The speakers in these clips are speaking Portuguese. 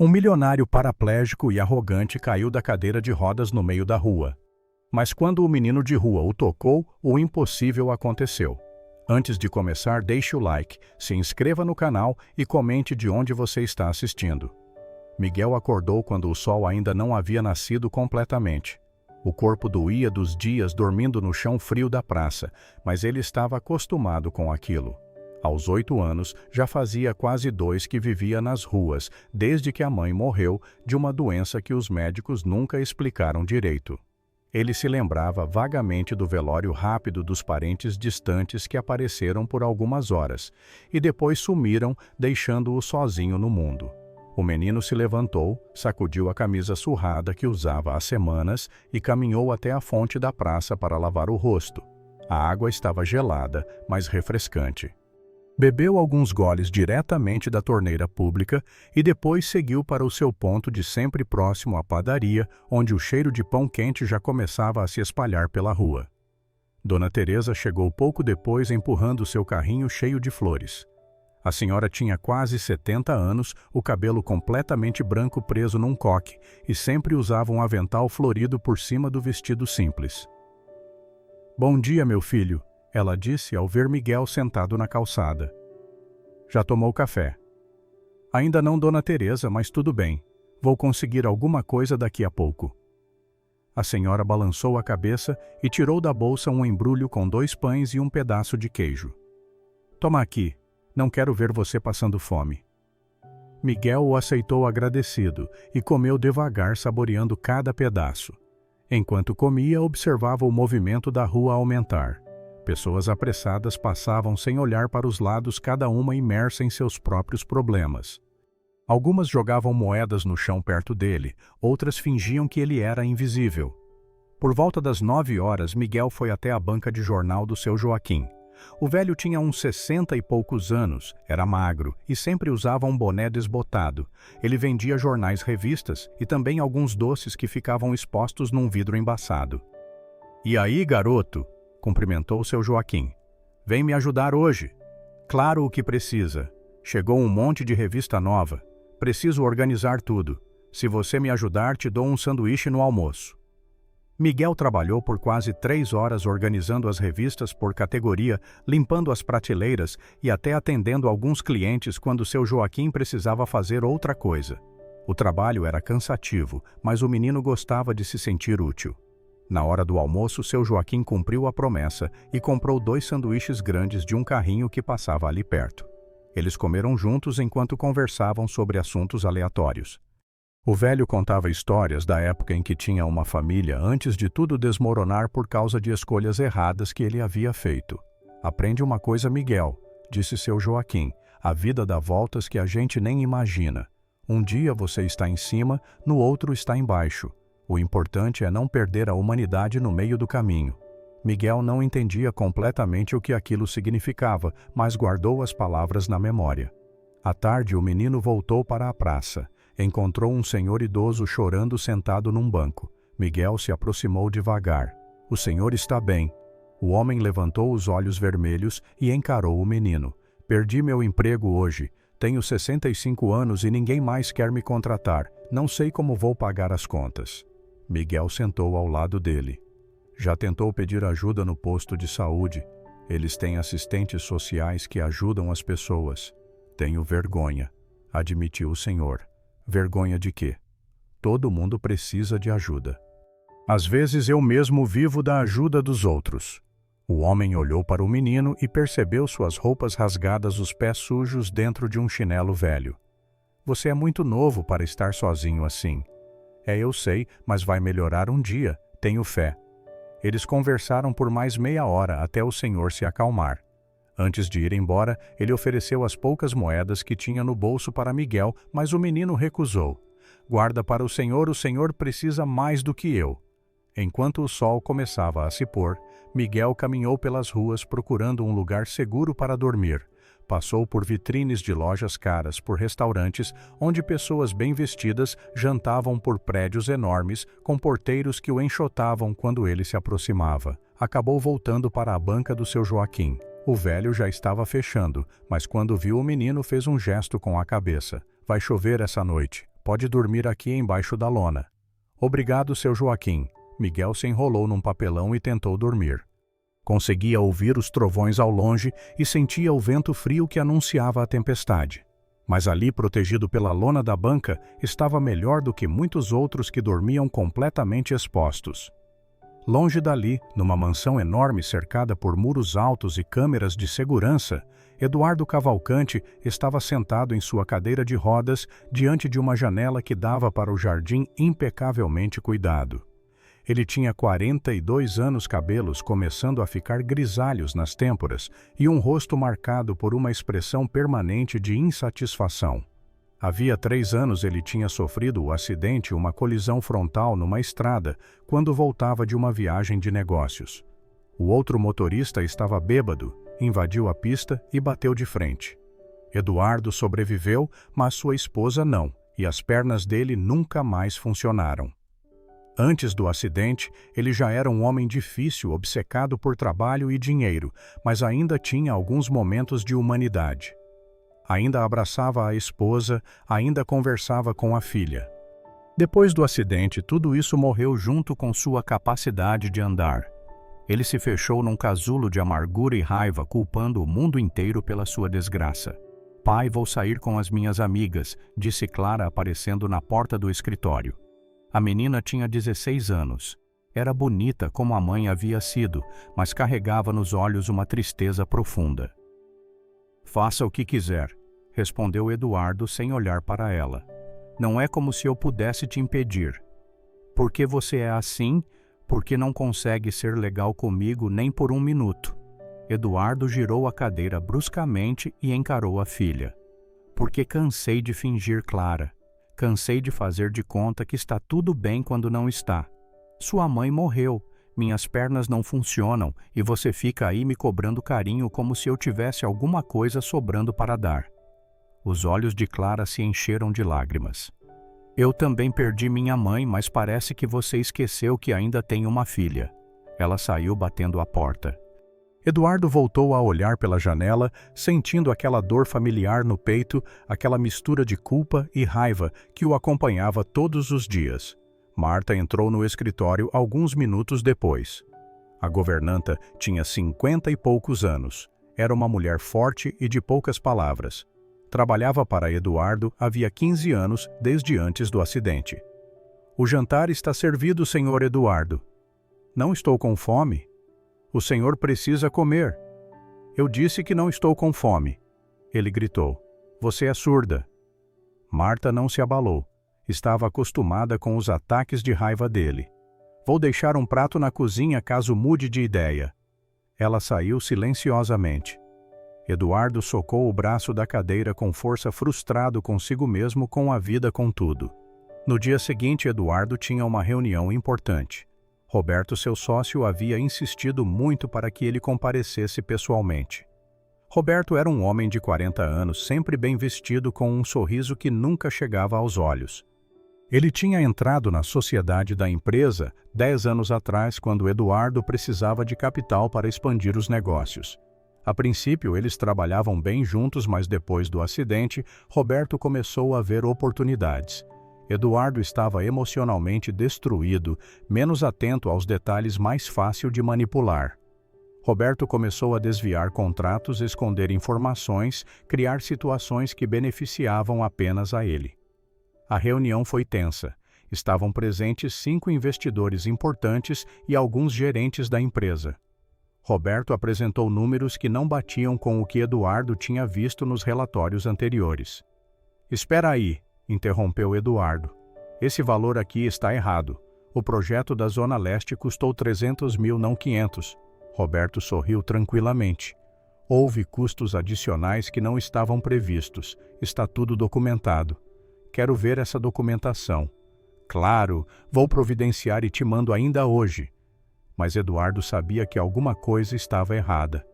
Um milionário paraplégico e arrogante caiu da cadeira de rodas no meio da rua. Mas quando o menino de rua o tocou, o impossível aconteceu. Antes de começar, deixe o like, se inscreva no canal e comente de onde você está assistindo. Miguel acordou quando o sol ainda não havia nascido completamente. O corpo doía dos dias dormindo no chão frio da praça, mas ele estava acostumado com aquilo. Aos 8 anos, já fazia quase 2 que vivia nas ruas, desde que a mãe morreu de uma doença que os médicos nunca explicaram direito. Ele se lembrava vagamente do velório rápido dos parentes distantes que apareceram por algumas horas, e depois sumiram, deixando-o sozinho no mundo. O menino se levantou, sacudiu a camisa surrada que usava há semanas e caminhou até a fonte da praça para lavar o rosto. A água estava gelada, mas refrescante. Bebeu alguns goles diretamente da torneira pública e depois seguiu para o seu ponto de sempre próximo à padaria, onde o cheiro de pão quente já começava a se espalhar pela rua. Dona Teresa chegou pouco depois empurrando seu carrinho cheio de flores. A senhora tinha quase 70 anos, o cabelo completamente branco preso num coque e sempre usava um avental florido por cima do vestido simples. "Bom dia, meu filho", ela disse ao ver Miguel sentado na calçada. "Já tomou café?" "Ainda não, Dona Teresa, mas tudo bem. Vou conseguir alguma coisa daqui a pouco." A senhora balançou a cabeça e tirou da bolsa um embrulho com 2 pães e um pedaço de queijo. "Toma aqui. Não quero ver você passando fome." Miguel o aceitou agradecido e comeu devagar, saboreando cada pedaço. Enquanto comia, observava o movimento da rua aumentar. Pessoas apressadas passavam sem olhar para os lados, cada uma imersa em seus próprios problemas. Algumas jogavam moedas no chão perto dele, outras fingiam que ele era invisível. Por volta das 9 horas, Miguel foi até a banca de jornal do seu Joaquim. O velho tinha uns 60 e poucos anos, era magro e sempre usava um boné desbotado. Ele vendia jornais, revistas e também alguns doces que ficavam expostos num vidro embaçado. "E aí, garoto?", cumprimentou seu Joaquim. "Vem me ajudar hoje." "Claro, o que precisa. Chegou um monte de revista nova. Preciso organizar tudo. Se você me ajudar, te dou um sanduíche no almoço." Miguel trabalhou por quase 3 horas organizando as revistas por categoria, limpando as prateleiras e até atendendo alguns clientes quando seu Joaquim precisava fazer outra coisa. O trabalho era cansativo, mas o menino gostava de se sentir útil. Na hora do almoço, seu Joaquim cumpriu a promessa e comprou 2 sanduíches grandes de um carrinho que passava ali perto. Eles comeram juntos enquanto conversavam sobre assuntos aleatórios. O velho contava histórias da época em que tinha uma família antes de tudo desmoronar por causa de escolhas erradas que ele havia feito. "Aprende uma coisa, Miguel", disse seu Joaquim, "a vida dá voltas que a gente nem imagina. Um dia você está em cima, no outro está embaixo. O importante é não perder a humanidade no meio do caminho." Miguel não entendia completamente o que aquilo significava, mas guardou as palavras na memória. À tarde, o menino voltou para a praça. Encontrou um senhor idoso chorando sentado num banco. Miguel se aproximou devagar. "O senhor está bem." O homem levantou os olhos vermelhos e encarou o menino. "Perdi meu emprego hoje. Tenho 65 anos e ninguém mais quer me contratar. Não sei como vou pagar as contas." Miguel sentou ao lado dele. "Já tentou pedir ajuda no posto de saúde? Eles têm assistentes sociais que ajudam as pessoas." "Tenho vergonha", admitiu o senhor. "Vergonha de quê? Todo mundo precisa de ajuda. Às vezes eu mesmo vivo da ajuda dos outros." O homem olhou para o menino e percebeu suas roupas rasgadas, os pés sujos dentro de um chinelo velho. "Você é muito novo para estar sozinho assim." Eu sei, mas vai melhorar um dia, tenho fé." Eles conversaram por mais meia hora até o senhor se acalmar. Antes de ir embora, ele ofereceu as poucas moedas que tinha no bolso para Miguel, mas o menino recusou. "Guarda para o senhor precisa mais do que eu." Enquanto o sol começava a se pôr, Miguel caminhou pelas ruas procurando um lugar seguro para dormir. Passou por vitrines de lojas caras, por restaurantes, onde pessoas bem vestidas jantavam, por prédios enormes, com porteiros que o enxotavam quando ele se aproximava. Acabou voltando para a banca do seu Joaquim. O velho já estava fechando, mas quando viu o menino fez um gesto com a cabeça. "Vai chover essa noite. pode dormir aqui embaixo da lona. Obrigado, seu Joaquim. Miguel se enrolou num papelão e tentou dormir. Conseguia ouvir os trovões ao longe e sentia o vento frio que anunciava a tempestade. Mas ali, protegido pela lona da banca, estava melhor do que muitos outros que dormiam completamente expostos. Longe dali, numa mansão enorme cercada por muros altos e câmeras de segurança, Eduardo Cavalcante estava sentado em sua cadeira de rodas diante de uma janela que dava para o jardim impecavelmente cuidado. Ele tinha 42 anos, cabelos começando a ficar grisalhos nas têmporas e um rosto marcado por uma expressão permanente de insatisfação. Havia 3 anos ele tinha sofrido o acidente, uma colisão frontal numa estrada, quando voltava de uma viagem de negócios. O outro motorista estava bêbado, invadiu a pista e bateu de frente. Eduardo sobreviveu, mas sua esposa não, e as pernas dele nunca mais funcionaram. Antes do acidente, ele já era um homem difícil, obcecado por trabalho e dinheiro, mas ainda tinha alguns momentos de humanidade. Ainda abraçava a esposa, ainda conversava com a filha. Depois do acidente, tudo isso morreu junto com sua capacidade de andar. Ele se fechou num casulo de amargura e raiva, culpando o mundo inteiro pela sua desgraça. Pai, vou sair com as minhas amigas, disse Clara aparecendo na porta do escritório. A menina tinha 16 anos. Era bonita como a mãe havia sido, mas carregava nos olhos uma tristeza profunda. Faça o que quiser, respondeu Eduardo sem olhar para ela. Não é como se eu pudesse te impedir. Por que você é assim? Porque não consegue ser legal comigo nem por um minuto. Eduardo girou a cadeira bruscamente e encarou a filha. Porque cansei de fingir, Clara. Cansei de fazer de conta que está tudo bem quando não está. Sua mãe morreu, minhas pernas não funcionam e você fica aí me cobrando carinho como se eu tivesse alguma coisa sobrando para dar. Os olhos de Clara se encheram de lágrimas. Eu também perdi minha mãe, mas parece que você esqueceu que ainda tem uma filha. Ela saiu batendo a porta. Eduardo voltou a olhar pela janela, sentindo aquela dor familiar no peito, aquela mistura de culpa e raiva que o acompanhava todos os dias. Marta entrou no escritório alguns minutos depois. A governanta tinha 50 e poucos anos. Era uma mulher forte e de poucas palavras. Trabalhava para Eduardo havia 15 anos, desde antes do acidente. O jantar está servido, senhor Eduardo. Não estou com fome. O senhor precisa comer. Eu disse que não estou com fome. Ele gritou. Você é surda. Marta não se abalou. Estava acostumada com os ataques de raiva dele. Vou deixar um prato na cozinha caso mude de ideia. Ela saiu silenciosamente. Eduardo socou o braço da cadeira com força, frustrado consigo mesmo, com a vida, com tudo. No dia seguinte, Eduardo tinha uma reunião importante. Roberto, seu sócio, havia insistido muito para que ele comparecesse pessoalmente. Roberto era um homem de 40 anos, sempre bem vestido, com um sorriso que nunca chegava aos olhos. Ele tinha entrado na sociedade da empresa 10 anos atrás, quando Eduardo precisava de capital para expandir os negócios. A princípio, eles trabalhavam bem juntos, mas depois do acidente, Roberto começou a ver oportunidades. Eduardo estava emocionalmente destruído, menos atento aos detalhes, mais fácil de manipular. Roberto começou a desviar contratos, esconder informações, criar situações que beneficiavam apenas a ele. A reunião foi tensa. Estavam presentes 5 investidores importantes e alguns gerentes da empresa. Roberto apresentou números que não batiam com o que Eduardo tinha visto nos relatórios anteriores. Espera aí, interrompeu Eduardo. Esse valor aqui está errado. O projeto da Zona Leste custou 300 mil, não 500. Roberto sorriu tranquilamente. Houve custos adicionais que não estavam previstos. Está tudo documentado. Quero ver essa documentação. Claro, vou providenciar e te mando ainda hoje. Mas Eduardo sabia que alguma coisa estava errada.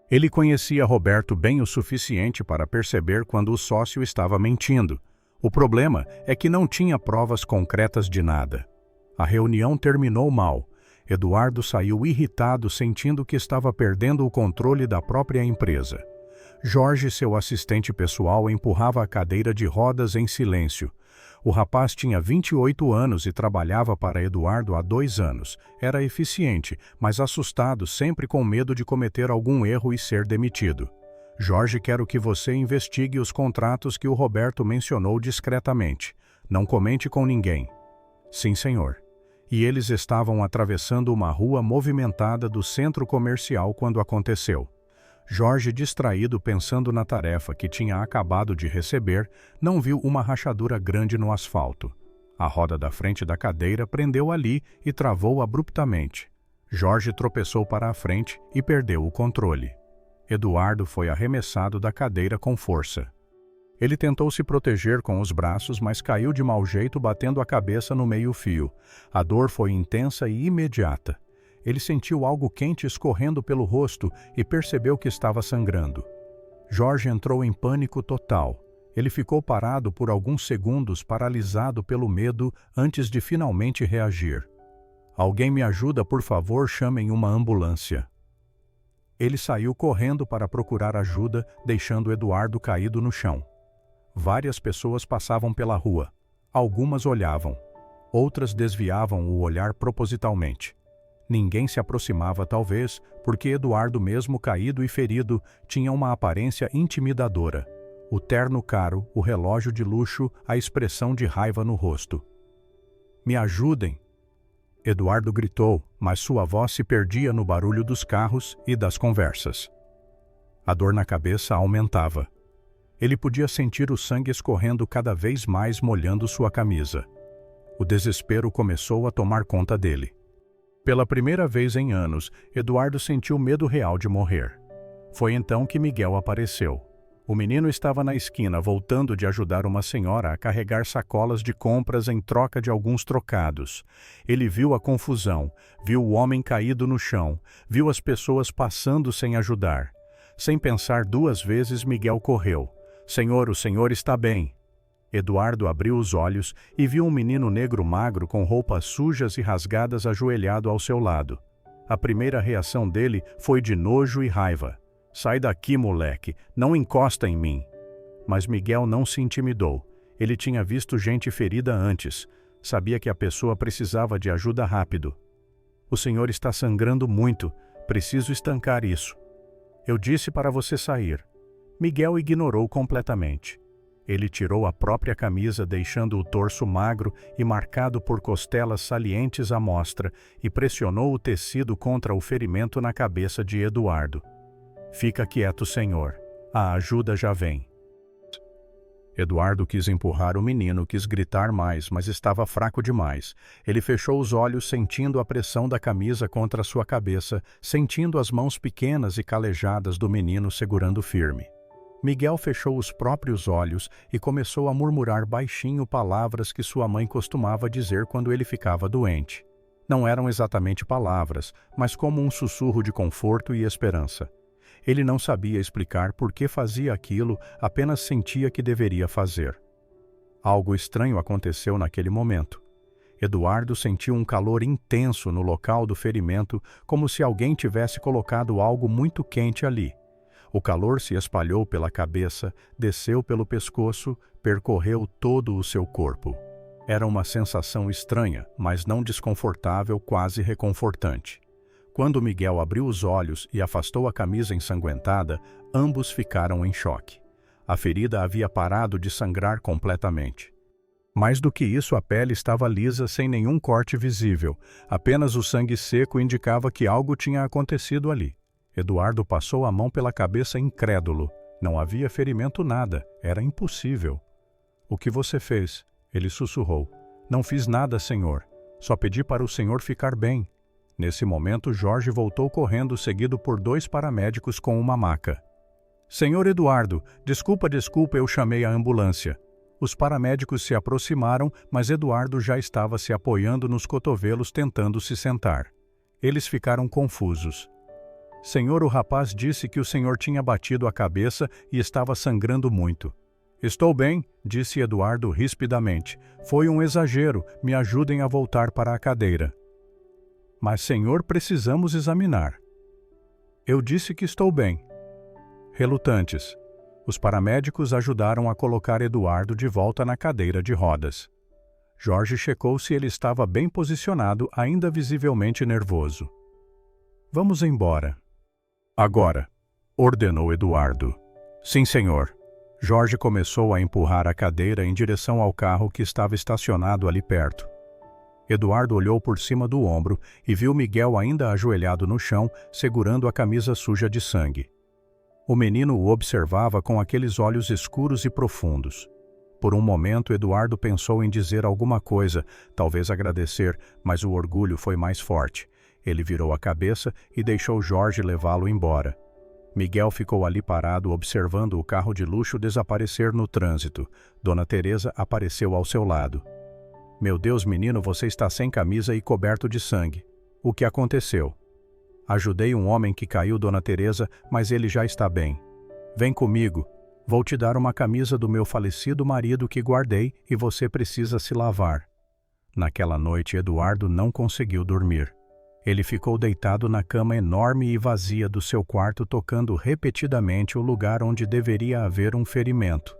Ele conhecia Roberto bem o suficiente para perceber quando o sócio estava mentindo. O problema é que não tinha provas concretas de nada. A reunião terminou mal. Eduardo saiu irritado, sentindo que estava perdendo o controle da própria empresa. Jorge, seu assistente pessoal, empurrava a cadeira de rodas em silêncio. O rapaz tinha 28 anos e trabalhava para Eduardo há 2 anos. Era eficiente, mas assustado, sempre com medo de cometer algum erro e ser demitido. Jorge, quero que você investigue os contratos que o Roberto mencionou discretamente. Não comente com ninguém. Sim, senhor. E eles estavam atravessando uma rua movimentada do centro comercial quando aconteceu. Jorge, distraído pensando na tarefa que tinha acabado de receber, não viu uma rachadura grande no asfalto. A roda da frente da cadeira prendeu ali e travou abruptamente. Jorge tropeçou para a frente e perdeu o controle. Eduardo foi arremessado da cadeira com força. Ele tentou se proteger com os braços, mas caiu de mau jeito, batendo a cabeça no meio-fio. A dor foi intensa e imediata. Ele sentiu algo quente escorrendo pelo rosto e percebeu que estava sangrando. Jorge entrou em pânico total. Ele ficou parado por alguns segundos, paralisado pelo medo, antes de finalmente reagir. Alguém me ajuda, por favor, chamem uma ambulância. Ele saiu correndo para procurar ajuda, deixando Eduardo caído no chão. Várias pessoas passavam pela rua. Algumas olhavam. Outras desviavam o olhar propositalmente. Ninguém se aproximava, talvez, porque Eduardo, mesmo caído e ferido, tinha uma aparência intimidadora. O terno caro, o relógio de luxo, a expressão de raiva no rosto. Me ajudem! Eduardo gritou, mas sua voz se perdia no barulho dos carros e das conversas. A dor na cabeça aumentava. Ele podia sentir o sangue escorrendo cada vez mais, molhando sua camisa. O desespero começou a tomar conta dele. Pela primeira vez em anos, Eduardo sentiu medo real de morrer. Foi então que Miguel apareceu. O menino estava na esquina, voltando de ajudar uma senhora a carregar sacolas de compras em troca de alguns trocados. Ele viu a confusão, viu o homem caído no chão, viu as pessoas passando sem ajudar. Sem pensar 2 vezes, Miguel correu. Senhor, o senhor está bem. Eduardo abriu os olhos e viu um menino negro magro com roupas sujas e rasgadas ajoelhado ao seu lado. A primeira reação dele foi de nojo e raiva. Sai daqui, moleque, não encosta em mim. Mas Miguel não se intimidou. Ele tinha visto gente ferida antes. Sabia que a pessoa precisava de ajuda rápido. O senhor está sangrando muito. Preciso estancar isso. Eu disse para você sair. Miguel ignorou completamente. Ele tirou a própria camisa, deixando o torso magro e marcado por costelas salientes à mostra, e pressionou o tecido contra o ferimento na cabeça de Eduardo. Fica quieto, senhor. A ajuda já vem. Eduardo quis empurrar o menino, quis gritar mais, mas estava fraco demais. Ele fechou os olhos, sentindo a pressão da camisa contra sua cabeça, sentindo as mãos pequenas e calejadas do menino segurando firme. Miguel fechou os próprios olhos e começou a murmurar baixinho palavras que sua mãe costumava dizer quando ele ficava doente. Não eram exatamente palavras, mas como um sussurro de conforto e esperança. Ele não sabia explicar por que fazia aquilo, apenas sentia que deveria fazer. Algo estranho aconteceu naquele momento. Eduardo sentiu um calor intenso no local do ferimento, como se alguém tivesse colocado algo muito quente ali. O calor se espalhou pela cabeça, desceu pelo pescoço, percorreu todo o seu corpo. Era uma sensação estranha, mas não desconfortável, quase reconfortante. Quando Miguel abriu os olhos e afastou a camisa ensanguentada, ambos ficaram em choque. A ferida havia parado de sangrar completamente. Mais do que isso, a pele estava lisa, sem nenhum corte visível. Apenas o sangue seco indicava que algo tinha acontecido ali. Eduardo passou a mão pela cabeça incrédulo. Não havia ferimento nada. Era impossível. O que você fez? Ele sussurrou. Não fiz nada, senhor. Só pedi para o senhor ficar bem. Nesse momento, Jorge voltou correndo, seguido por 2 paramédicos com uma maca. Senhor Eduardo, desculpa, eu chamei a ambulância. Os paramédicos se aproximaram, mas Eduardo já estava se apoiando nos cotovelos, tentando se sentar. Eles ficaram confusos. Senhor, o rapaz disse que o senhor tinha batido a cabeça e estava sangrando muito. Estou bem, disse Eduardo rispidamente. Foi um exagero, me ajudem a voltar para a cadeira. Mas, senhor, precisamos examinar. Eu disse que estou bem. Relutantes, os paramédicos ajudaram a colocar Eduardo de volta na cadeira de rodas. Jorge checou se ele estava bem posicionado, ainda visivelmente nervoso. Vamos embora. Agora, ordenou Eduardo. Sim, senhor. Jorge começou a empurrar a cadeira em direção ao carro que estava estacionado ali perto. Eduardo olhou por cima do ombro e viu Miguel ainda ajoelhado no chão, segurando a camisa suja de sangue. O menino o observava com aqueles olhos escuros e profundos. Por um momento, Eduardo pensou em dizer alguma coisa, talvez agradecer, mas o orgulho foi mais forte. Ele virou a cabeça e deixou Jorge levá-lo embora. Miguel ficou ali parado observando o carro de luxo desaparecer no trânsito. Dona Teresa apareceu ao seu lado. Meu Deus, menino, você está sem camisa e coberto de sangue. O que aconteceu? Ajudei um homem que caiu, Dona Teresa, mas ele já está bem. Vem comigo. Vou te dar uma camisa do meu falecido marido que guardei e você precisa se lavar. Naquela noite, Eduardo não conseguiu dormir. Ele ficou deitado na cama enorme e vazia do seu quarto, tocando repetidamente o lugar onde deveria haver um ferimento.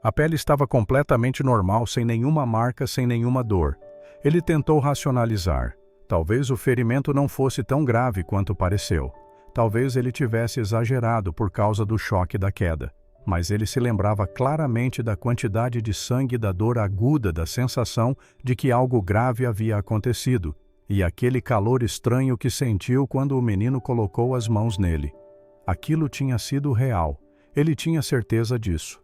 A pele estava completamente normal, sem nenhuma marca, sem nenhuma dor. Ele tentou racionalizar. Talvez o ferimento não fosse tão grave quanto pareceu. Talvez ele tivesse exagerado por causa do choque da queda. Mas ele se lembrava claramente da quantidade de sangue e da dor aguda da sensação de que algo grave havia acontecido, e aquele calor estranho que sentiu quando o menino colocou as mãos nele. Aquilo tinha sido real. Ele tinha certeza disso.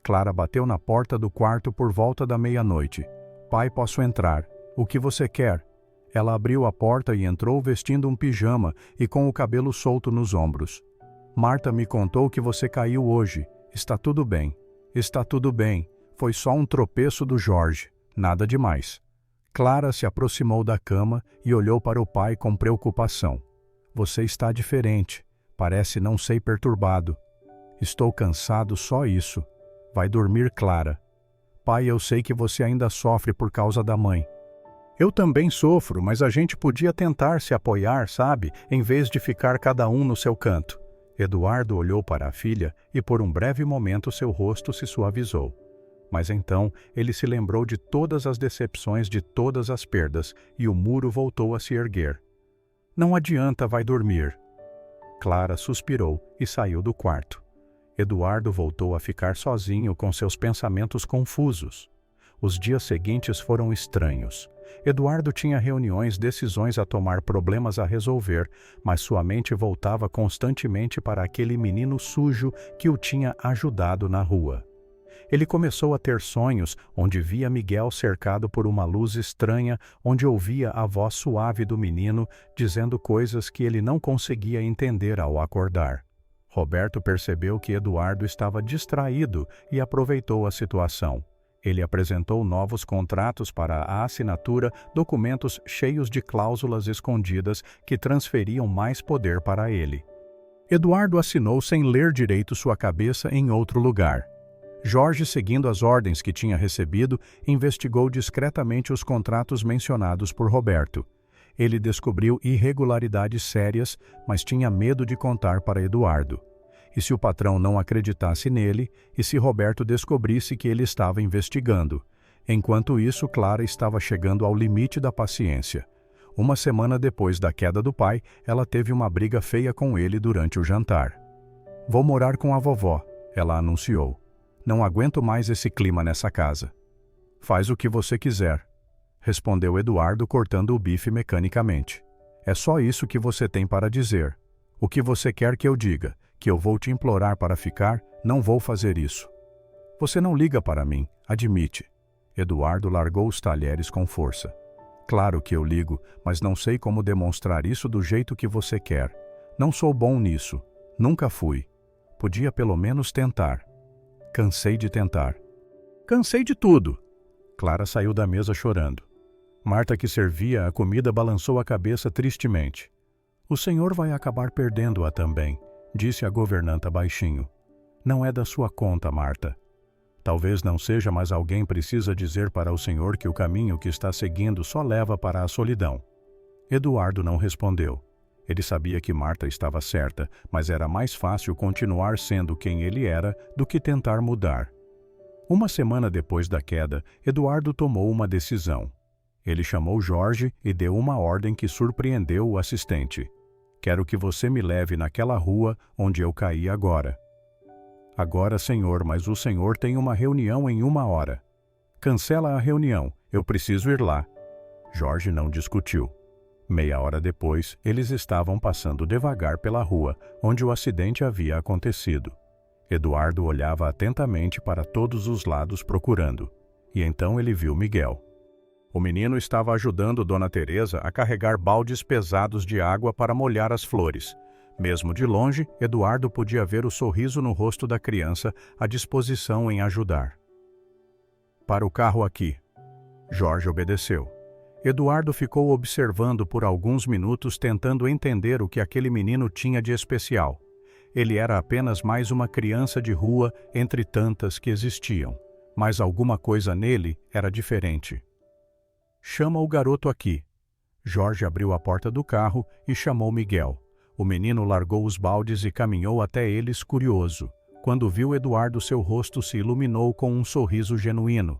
Clara bateu na porta do quarto por volta da meia-noite. Pai, posso entrar? O que você quer? Ela abriu a porta e entrou vestindo um pijama e com o cabelo solto nos ombros. Marta me contou que você caiu hoje. Está tudo bem. Está tudo bem. Foi só um tropeço do Jorge. Nada demais. Clara se aproximou da cama e olhou para o pai com preocupação. Você está diferente. Parece não ser perturbado. Estou cansado, só isso. Vai dormir, Clara. Pai, eu sei que você ainda sofre por causa da mãe. Eu também sofro, mas a gente podia tentar se apoiar, sabe? Em vez de ficar cada um no seu canto. Eduardo olhou para a filha e por um breve momento seu rosto se suavizou. Mas então ele se lembrou de todas as decepções, de todas as perdas, e o muro voltou a se erguer. Não adianta, vai dormir. Clara suspirou e saiu do quarto. Eduardo voltou a ficar sozinho com seus pensamentos confusos. Os dias seguintes foram estranhos. Eduardo tinha reuniões, decisões a tomar, problemas a resolver, mas sua mente voltava constantemente para aquele menino sujo que o tinha ajudado na rua. Ele começou a ter sonhos onde via Miguel cercado por uma luz estranha, onde ouvia a voz suave do menino dizendo coisas que ele não conseguia entender ao acordar. Roberto percebeu que Eduardo estava distraído e aproveitou a situação. Ele apresentou novos contratos para a assinatura, documentos cheios de cláusulas escondidas que transferiam mais poder para ele. Eduardo assinou sem ler direito, sua cabeça em outro lugar. Jorge, seguindo as ordens que tinha recebido, investigou discretamente os contratos mencionados por Roberto. Ele descobriu irregularidades sérias, mas tinha medo de contar para Eduardo. E se o patrão não acreditasse nele, e se Roberto descobrisse que ele estava investigando? Enquanto isso, Clara estava chegando ao limite da paciência. Uma semana depois da queda do pai, ela teve uma briga feia com ele durante o jantar. "Vou morar com a vovó", ela anunciou. "Não aguento mais esse clima nessa casa." "Faz o que você quiser", respondeu Eduardo, cortando o bife mecanicamente. "É só isso que você tem para dizer. O que você quer que eu diga? Que eu vou te implorar para ficar? Não vou fazer isso." "Você não liga para mim, admite." Eduardo largou os talheres com força. "Claro que eu ligo, mas não sei como demonstrar isso do jeito que você quer. Não sou bom nisso. Nunca fui. Podia pelo menos tentar." "Cansei de tentar." "Cansei de tudo." Clara saiu da mesa chorando. Marta, que servia a comida, balançou a cabeça tristemente. "O senhor vai acabar perdendo-a também", disse a governanta baixinho. "Não é da sua conta, Marta. Talvez não seja, mas alguém precisa dizer para o senhor que o caminho que está seguindo só leva para a solidão." Eduardo não respondeu. Ele sabia que Marta estava certa, mas era mais fácil continuar sendo quem ele era do que tentar mudar. Uma semana depois da queda, Eduardo tomou uma decisão. Ele chamou Jorge e deu uma ordem que surpreendeu o assistente. Quero que você me leve naquela rua onde eu caí agora. Agora, senhor, mas o senhor tem uma reunião em 1 hora. Cancela a reunião, eu preciso ir lá. Jorge não discutiu. Meia hora depois, eles estavam passando devagar pela rua onde o acidente havia acontecido. Eduardo olhava atentamente para todos os lados procurando, e então ele viu Miguel. O menino estava ajudando Dona Teresa a carregar baldes pesados de água para molhar as flores. Mesmo de longe, Eduardo podia ver o sorriso no rosto da criança, à disposição em ajudar. Para o carro aqui. Jorge obedeceu. Eduardo ficou observando por alguns minutos, tentando entender o que aquele menino tinha de especial. Ele era apenas mais uma criança de rua entre tantas que existiam, mas alguma coisa nele era diferente. Chama o garoto aqui. Jorge abriu a porta do carro e chamou Miguel. O menino largou os baldes e caminhou até eles curioso. Quando viu Eduardo, seu rosto se iluminou com um sorriso genuíno.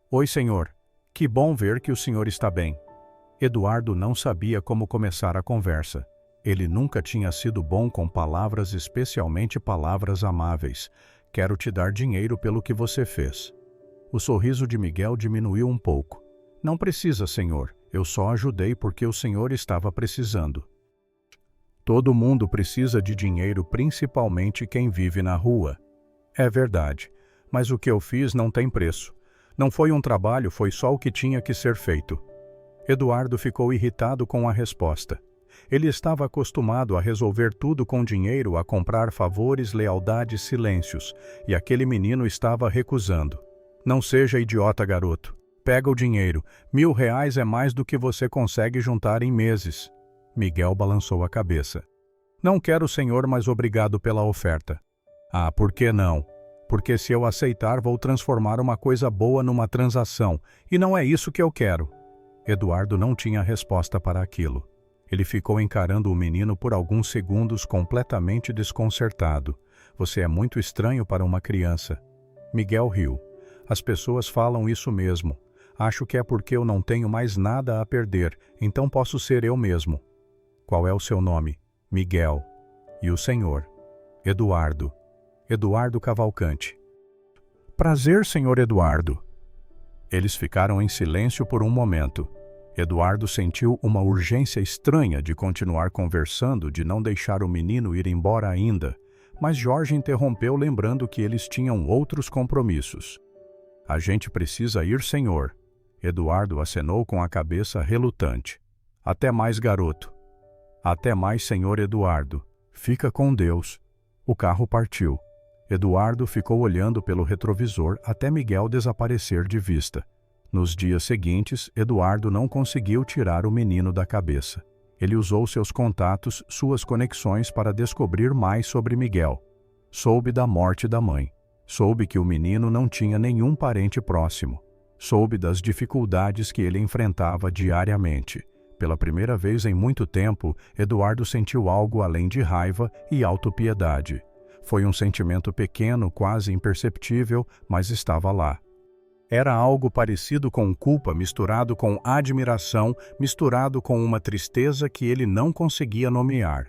Oi, senhor. Que bom ver que o senhor está bem. Eduardo não sabia como começar a conversa. Ele nunca tinha sido bom com palavras, especialmente palavras amáveis. Quero te dar dinheiro pelo que você fez. O sorriso de Miguel diminuiu um pouco. Não precisa, senhor. Eu só ajudei porque o senhor estava precisando. Todo mundo precisa de dinheiro, principalmente quem vive na rua. É verdade, mas o que eu fiz não tem preço. Não foi um trabalho, foi só o que tinha que ser feito. Eduardo ficou irritado com a resposta. Ele estava acostumado a resolver tudo com dinheiro, a comprar favores, lealdades, silêncios, e aquele menino estava recusando. Não seja idiota, garoto. Pega o dinheiro. R$ 1.000 é mais do que você consegue juntar em meses. Miguel balançou a cabeça. Não quero, senhor, mas obrigado pela oferta. Ah, por que não? Porque se eu aceitar, vou transformar uma coisa boa numa transação, e não é isso que eu quero. Eduardo não tinha resposta para aquilo. Ele ficou encarando o menino por alguns segundos, completamente desconcertado. Você é muito estranho para uma criança. Miguel riu. As pessoas falam isso mesmo. Acho que é porque eu não tenho mais nada a perder, então posso ser eu mesmo. Qual é o seu nome? Miguel. E o senhor? Eduardo. Eduardo Cavalcante. Prazer, senhor Eduardo. Eles ficaram em silêncio por um momento. Eduardo sentiu uma urgência estranha de continuar conversando, de não deixar o menino ir embora ainda, mas Jorge interrompeu, lembrando que eles tinham outros compromissos. A gente precisa ir, senhor. Eduardo acenou com a cabeça relutante. Até mais, garoto. Até mais, senhor Eduardo. Fica com Deus. O carro partiu. Eduardo ficou olhando pelo retrovisor até Miguel desaparecer de vista. Nos dias seguintes, Eduardo não conseguiu tirar o menino da cabeça. Ele usou seus contatos, suas conexões para descobrir mais sobre Miguel. Soube da morte da mãe. Soube que o menino não tinha nenhum parente próximo. Soube das dificuldades que ele enfrentava diariamente. Pela primeira vez em muito tempo, Eduardo sentiu algo além de raiva e autopiedade. Foi um sentimento pequeno, quase imperceptível, mas estava lá. Era algo parecido com culpa, misturado com admiração, misturado com uma tristeza que ele não conseguia nomear.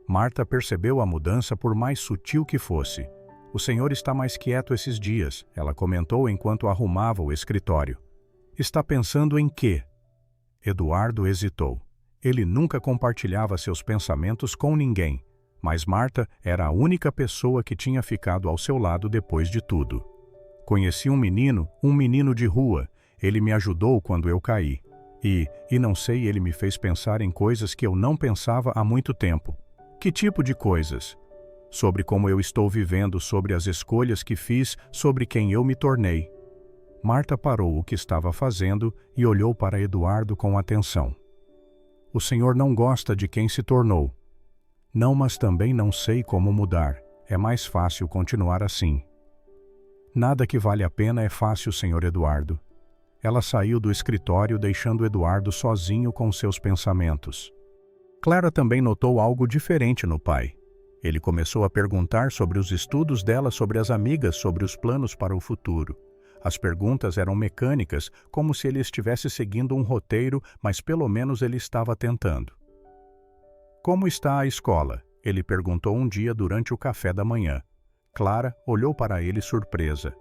Marta percebeu a mudança, por mais sutil que fosse. O senhor está mais quieto esses dias, ela comentou enquanto arrumava o escritório. Está pensando em quê? Eduardo hesitou. Ele nunca compartilhava seus pensamentos com ninguém, mas Marta era a única pessoa que tinha ficado ao seu lado depois de tudo. Conheci um menino de rua. Ele me ajudou quando eu caí. E não sei, ele me fez pensar em coisas que eu não pensava há muito tempo. Que tipo de coisas? Sobre como eu estou vivendo, sobre as escolhas que fiz, sobre quem eu me tornei. Marta parou o que estava fazendo e olhou para Eduardo com atenção. O senhor não gosta de quem se tornou. Não, mas também não sei como mudar. É mais fácil continuar assim. Nada que vale a pena é fácil, senhor Eduardo. Ela saiu do escritório, deixando Eduardo sozinho com seus pensamentos. Clara também notou algo diferente no pai. Ele começou a perguntar sobre os estudos dela, sobre as amigas, sobre os planos para o futuro. As perguntas eram mecânicas, como se ele estivesse seguindo um roteiro, mas pelo menos ele estava tentando. Como está a escola? Ele perguntou um dia durante o café da manhã. Clara olhou para ele surpresa.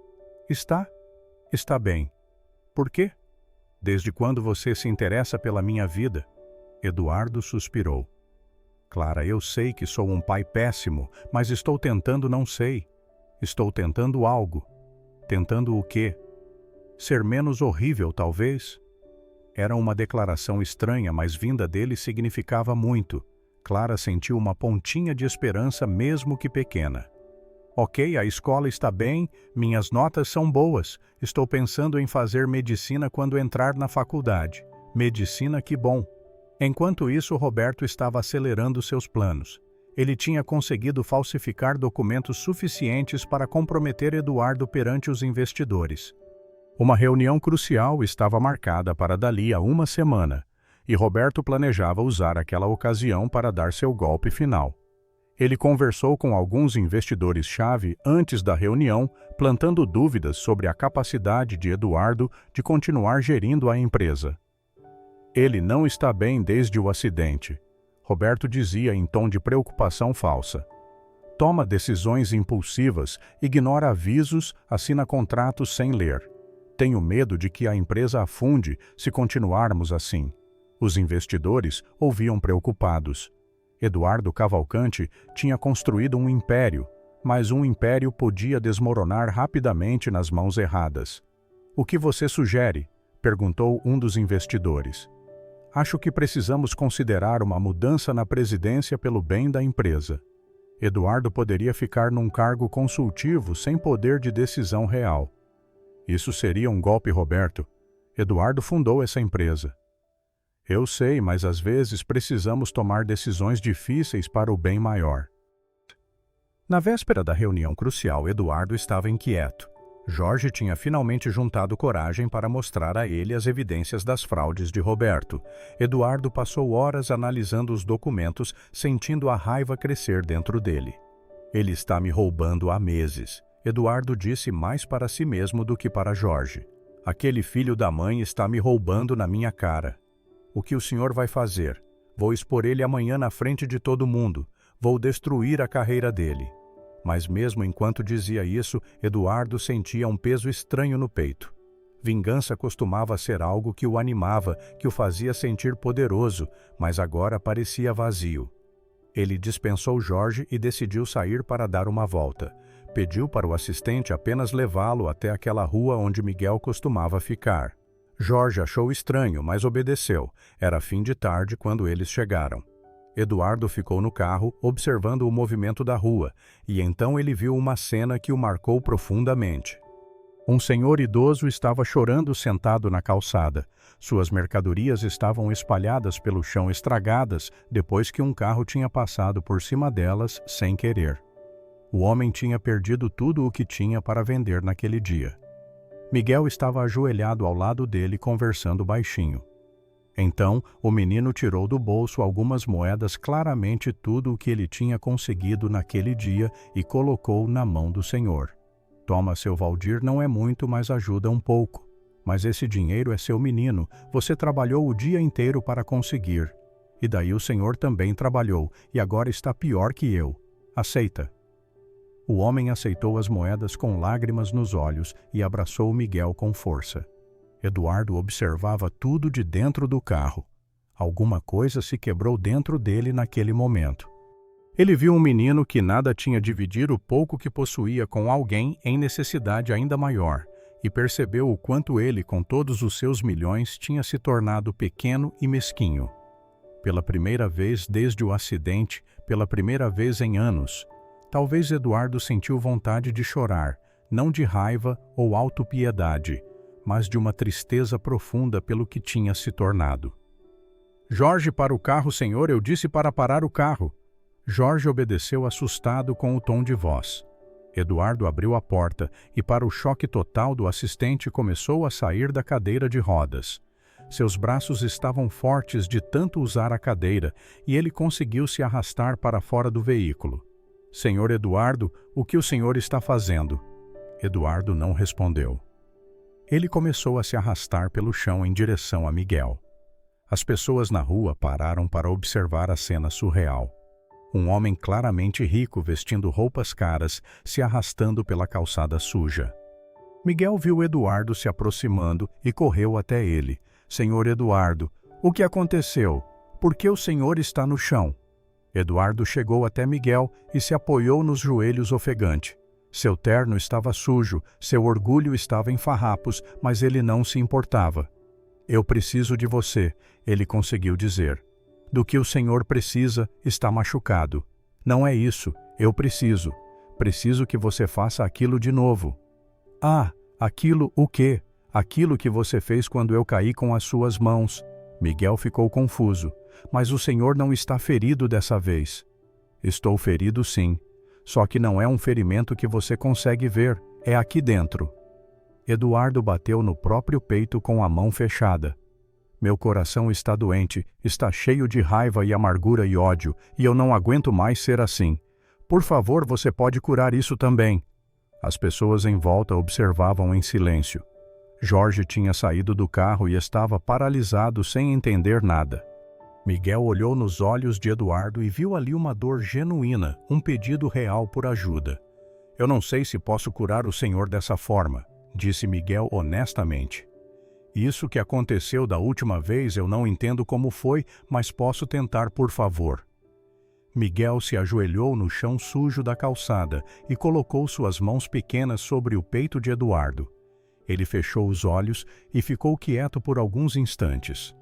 Está bem. Por quê? Desde quando você se interessa pela minha vida? Eduardo suspirou. Clara, eu sei que sou um pai péssimo, mas estou tentando, não sei. Estou tentando algo. Tentando o quê? Ser menos horrível, talvez? Era uma declaração estranha, mas vinda dele significava muito. Clara sentiu uma pontinha de esperança, mesmo que pequena. Ok, a escola está bem, minhas notas são boas. Estou pensando em fazer medicina quando entrar na faculdade. Medicina, que bom. Enquanto isso, Roberto estava acelerando seus planos. Ele tinha conseguido falsificar documentos suficientes para comprometer Eduardo perante os investidores. Uma reunião crucial estava marcada para dali a uma semana, e Roberto planejava usar aquela ocasião para dar seu golpe final. Ele conversou com alguns investidores-chave antes da reunião, plantando dúvidas sobre a capacidade de Eduardo de continuar gerindo a empresa. Ele não está bem desde o acidente, Roberto dizia em tom de preocupação falsa. Toma decisões impulsivas, ignora avisos, assina contratos sem ler. Tenho medo de que a empresa afunde se continuarmos assim. Os investidores ouviam preocupados. Eduardo Cavalcante tinha construído um império, mas um império podia desmoronar rapidamente nas mãos erradas. O que você sugere? Perguntou um dos investidores. Acho que precisamos considerar uma mudança na presidência pelo bem da empresa. Eduardo poderia ficar num cargo consultivo sem poder de decisão real. Isso seria um golpe, Roberto. Eduardo fundou essa empresa. Eu sei, mas às vezes precisamos tomar decisões difíceis para o bem maior. Na véspera da reunião crucial, Eduardo estava inquieto. Jorge tinha finalmente juntado coragem para mostrar a ele as evidências das fraudes de Roberto. Eduardo passou horas analisando os documentos, sentindo a raiva crescer dentro dele. Ele está me roubando há meses. Eduardo disse mais para si mesmo do que para Jorge. Aquele filho da mãe está me roubando na minha cara. O que o senhor vai fazer? Vou expor ele amanhã na frente de todo mundo. Vou destruir a carreira dele. Mas mesmo enquanto dizia isso, Eduardo sentia um peso estranho no peito. Vingança costumava ser algo que o animava, que o fazia sentir poderoso, mas agora parecia vazio. Ele dispensou Jorge e decidiu sair para dar uma volta. Pediu para o assistente apenas levá-lo até aquela rua onde Miguel costumava ficar. Jorge achou estranho, mas obedeceu. Era fim de tarde quando eles chegaram. Eduardo ficou no carro, observando o movimento da rua, e então ele viu uma cena que o marcou profundamente. Um senhor idoso estava chorando sentado na calçada. Suas mercadorias estavam espalhadas pelo chão estragadas depois que um carro tinha passado por cima delas sem querer. O homem tinha perdido tudo o que tinha para vender naquele dia. Miguel estava ajoelhado ao lado dele conversando baixinho. Então, o menino tirou do bolso algumas moedas, claramente tudo o que ele tinha conseguido naquele dia, e colocou na mão do senhor. Toma, seu Valdir, não é muito, mas ajuda um pouco. Mas esse dinheiro é seu, menino. Você trabalhou o dia inteiro para conseguir. E daí o senhor também trabalhou, e agora está pior que eu. Aceita. O homem aceitou as moedas com lágrimas nos olhos e abraçou Miguel com força. Eduardo observava tudo de dentro do carro. Alguma coisa se quebrou dentro dele naquele momento. Ele viu um menino que nada tinha dividir o pouco que possuía com alguém em necessidade ainda maior, e percebeu o quanto ele, com todos os seus milhões, tinha se tornado pequeno e mesquinho. Pela primeira vez desde o acidente, pela primeira vez em anos, talvez Eduardo sentiu vontade de chorar, não de raiva ou autopiedade, mas de uma tristeza profunda pelo que tinha se tornado. Jorge, para o carro, senhor, eu disse para parar o carro. Jorge obedeceu assustado com o tom de voz. Eduardo abriu a porta e, para o choque total do assistente, começou a sair da cadeira de rodas. Seus braços estavam fortes de tanto usar a cadeira e ele conseguiu se arrastar para fora do veículo. Senhor Eduardo, o que o senhor está fazendo? Eduardo não respondeu. Ele começou a se arrastar pelo chão em direção a Miguel. As pessoas na rua pararam para observar a cena surreal. Um homem claramente rico vestindo roupas caras se arrastando pela calçada suja. Miguel viu Eduardo se aproximando e correu até ele. Senhor Eduardo, o que aconteceu? Por que o senhor está no chão? Eduardo chegou até Miguel e se apoiou nos joelhos ofegante. Seu terno estava sujo, seu orgulho estava em farrapos, mas ele não se importava. Eu preciso de você, ele conseguiu dizer. Do que o senhor precisa, está machucado. Não é isso, eu preciso. Preciso que você faça aquilo de novo. Ah, aquilo o quê? Aquilo que você fez quando eu caí com as suas mãos. Miguel ficou confuso. Mas o senhor não está ferido dessa vez. Estou ferido sim. Só que não é um ferimento que você consegue ver, é aqui dentro. Eduardo bateu no próprio peito com a mão fechada. Meu coração está doente, está cheio de raiva e amargura e ódio, e eu não aguento mais ser assim. Por favor, você pode curar isso também. As pessoas em volta observavam em silêncio. Jorge tinha saído do carro e estava paralisado sem entender nada. Miguel olhou nos olhos de Eduardo e viu ali uma dor genuína, um pedido real por ajuda. Eu não sei se posso curar o senhor dessa forma, disse Miguel honestamente. Isso que aconteceu da última vez eu não entendo como foi, mas posso tentar, por favor. Miguel se ajoelhou no chão sujo da calçada e colocou suas mãos pequenas sobre o peito de Eduardo. Ele fechou os olhos e ficou quieto por alguns instantes.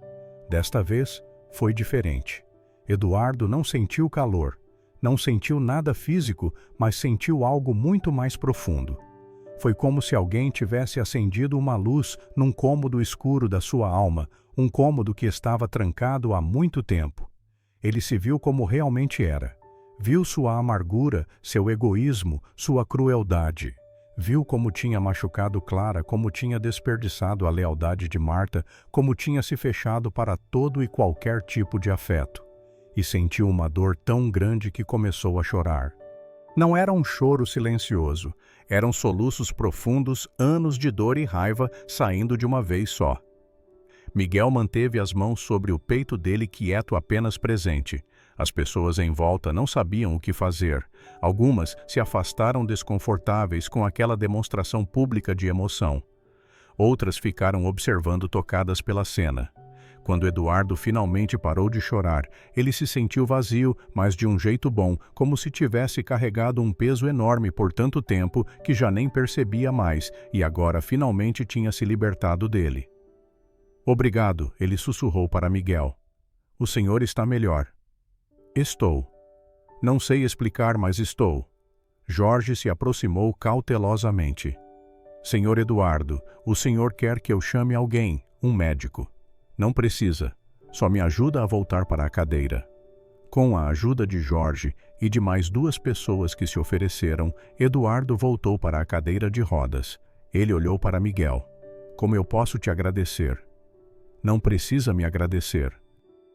Desta vez, foi diferente. Eduardo não sentiu calor, não sentiu nada físico, mas sentiu algo muito mais profundo. Foi como se alguém tivesse acendido uma luz num cômodo escuro da sua alma, um cômodo que estava trancado há muito tempo. Ele se viu como realmente era. Viu sua amargura, seu egoísmo, sua crueldade. Viu como tinha machucado Clara, como tinha desperdiçado a lealdade de Marta, como tinha se fechado para todo e qualquer tipo de afeto. E sentiu uma dor tão grande que começou a chorar. Não era um choro silencioso, eram soluços profundos, anos de dor e raiva saindo de uma vez só. Miguel manteve as mãos sobre o peito dele quieto, apenas presente. As pessoas em volta não sabiam o que fazer. Algumas se afastaram desconfortáveis com aquela demonstração pública de emoção. Outras ficaram observando tocadas pela cena. Quando Eduardo finalmente parou de chorar, ele se sentiu vazio, mas de um jeito bom, como se tivesse carregado um peso enorme por tanto tempo que já nem percebia mais e agora finalmente tinha se libertado dele. Obrigado, ele sussurrou para Miguel. O senhor está melhor. Estou. Não sei explicar, mas estou. Jorge se aproximou cautelosamente. Senhor Eduardo, o senhor quer que eu chame alguém, um médico. Não precisa. Só me ajuda a voltar para a cadeira. Com a ajuda de Jorge e de mais 2 pessoas que se ofereceram, Eduardo voltou para a cadeira de rodas. Ele olhou para Miguel. Como eu posso te agradecer? Não precisa me agradecer.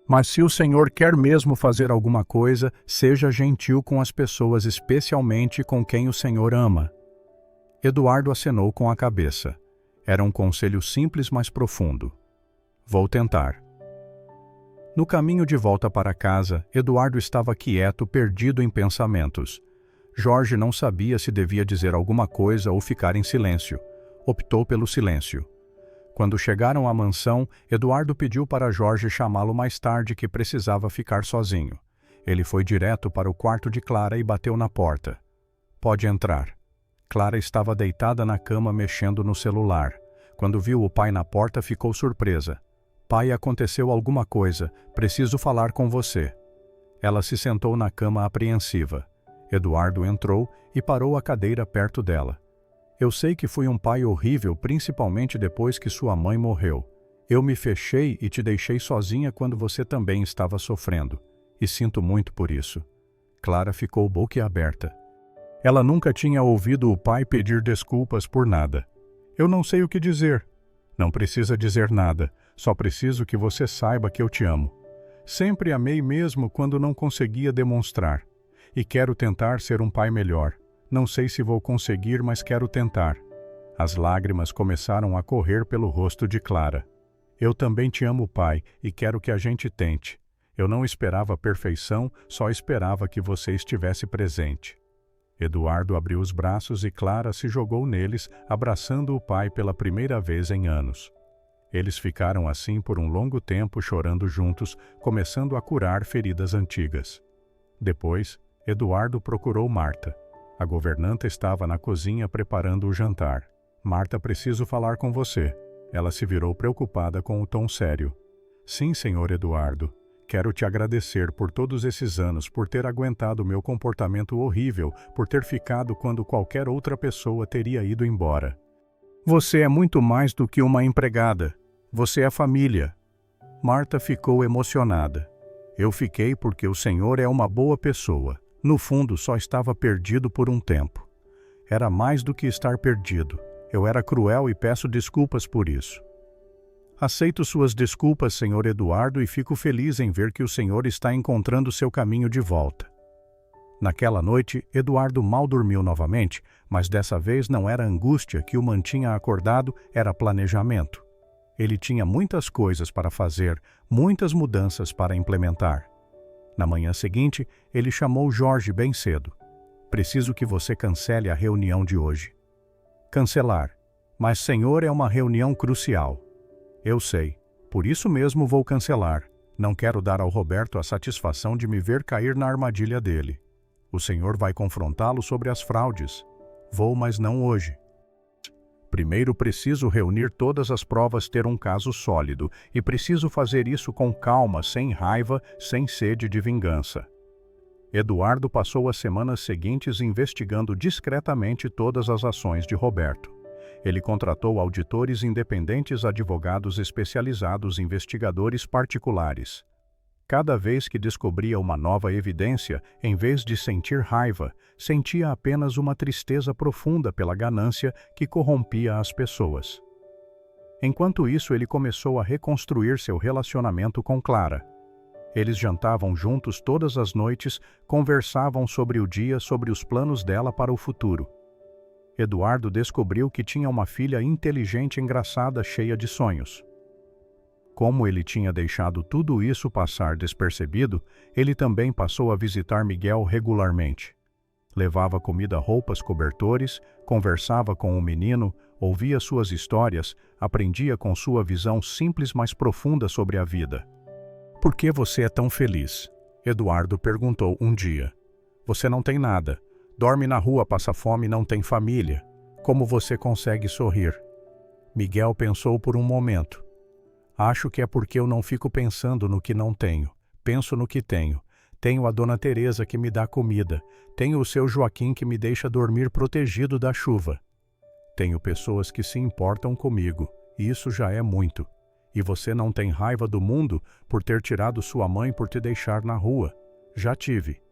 Mas se o senhor quer mesmo fazer alguma coisa, seja gentil com as pessoas, especialmente com quem o senhor ama. Eduardo acenou com a cabeça. Era um conselho simples, mas profundo. Vou tentar. No caminho de volta para casa, Eduardo estava quieto, perdido em pensamentos. Jorge não sabia se devia dizer alguma coisa ou ficar em silêncio. Optou pelo silêncio. Quando chegaram à mansão, Eduardo pediu para Jorge chamá-lo mais tarde, que precisava ficar sozinho. Ele foi direto para o quarto de Clara e bateu na porta. Pode entrar. Clara estava deitada na cama mexendo no celular. Quando viu o pai na porta, ficou surpresa. Pai, aconteceu alguma coisa. Preciso falar com você. Ela se sentou na cama apreensiva. Eduardo entrou e parou a cadeira perto dela. Eu sei que fui um pai horrível, principalmente depois que sua mãe morreu. Eu me fechei e te deixei sozinha quando você também estava sofrendo. E sinto muito por isso. Clara ficou boquiaberta. Ela nunca tinha ouvido o pai pedir desculpas por nada. Eu não sei o que dizer. Não precisa dizer nada. Só preciso que você saiba que eu te amo. Sempre amei mesmo quando não conseguia demonstrar. E quero tentar ser um pai melhor. Não sei se vou conseguir, mas quero tentar. As lágrimas começaram a correr pelo rosto de Clara. Eu também te amo, pai, e quero que a gente tente. Eu não esperava a perfeição, só esperava que você estivesse presente. Eduardo abriu os braços e Clara se jogou neles, abraçando o pai pela primeira vez em anos. Eles ficaram assim por um longo tempo chorando juntos, começando a curar feridas antigas. Depois, Eduardo procurou Marta. A governanta estava na cozinha preparando o jantar. Marta, preciso falar com você. Ela se virou preocupada com o tom sério. Sim, senhor Eduardo. Quero te agradecer por todos esses anos, por ter aguentado meu comportamento horrível, por ter ficado quando qualquer outra pessoa teria ido embora. Você é muito mais do que uma empregada. Você é família. Marta ficou emocionada. Eu fiquei porque o senhor é uma boa pessoa. No fundo, só estava perdido por um tempo. Era mais do que estar perdido. Eu era cruel e peço desculpas por isso. Aceito suas desculpas, senhor Eduardo, e fico feliz em ver que o senhor está encontrando seu caminho de volta. Naquela noite, Eduardo mal dormiu novamente, mas dessa vez não era angústia que o mantinha acordado, era planejamento. Ele tinha muitas coisas para fazer, muitas mudanças para implementar. Na manhã seguinte, ele chamou Jorge bem cedo. Preciso que você cancele a reunião de hoje. Cancelar. Mas, senhor, é uma reunião crucial. Eu sei. Por isso mesmo vou cancelar. Não quero dar ao Roberto a satisfação de me ver cair na armadilha dele. O senhor vai confrontá-lo sobre as fraudes. Vou, mas não hoje. Primeiro preciso reunir todas as provas, ter um caso sólido, e preciso fazer isso com calma, sem raiva, sem sede de vingança. Eduardo passou as semanas seguintes investigando discretamente todas as ações de Roberto. Ele contratou auditores independentes, advogados especializados, investigadores particulares. Cada vez que descobria uma nova evidência, em vez de sentir raiva, sentia apenas uma tristeza profunda pela ganância que corrompia as pessoas. Enquanto isso, ele começou a reconstruir seu relacionamento com Clara. Eles jantavam juntos todas as noites, conversavam sobre o dia, sobre os planos dela para o futuro. Eduardo descobriu que tinha uma filha inteligente, engraçada, cheia de sonhos. Como ele tinha deixado tudo isso passar despercebido, ele também passou a visitar Miguel regularmente. Levava comida, roupas, cobertores, conversava com o menino, ouvia suas histórias, aprendia com sua visão simples mas profunda sobre a vida. Por que você é tão feliz? Eduardo perguntou um dia. Você não tem nada. Dorme na rua, passa fome, não tem família. Como você consegue sorrir? Miguel pensou por um momento. Acho que é porque eu não fico pensando no que não tenho. Penso no que tenho. Tenho a Dona Teresa que me dá comida. Tenho o seu Joaquim que me deixa dormir protegido da chuva. Tenho pessoas que se importam comigo. E isso já é muito. E você não tem raiva do mundo por ter tirado sua mãe por te deixar na rua? Já tive.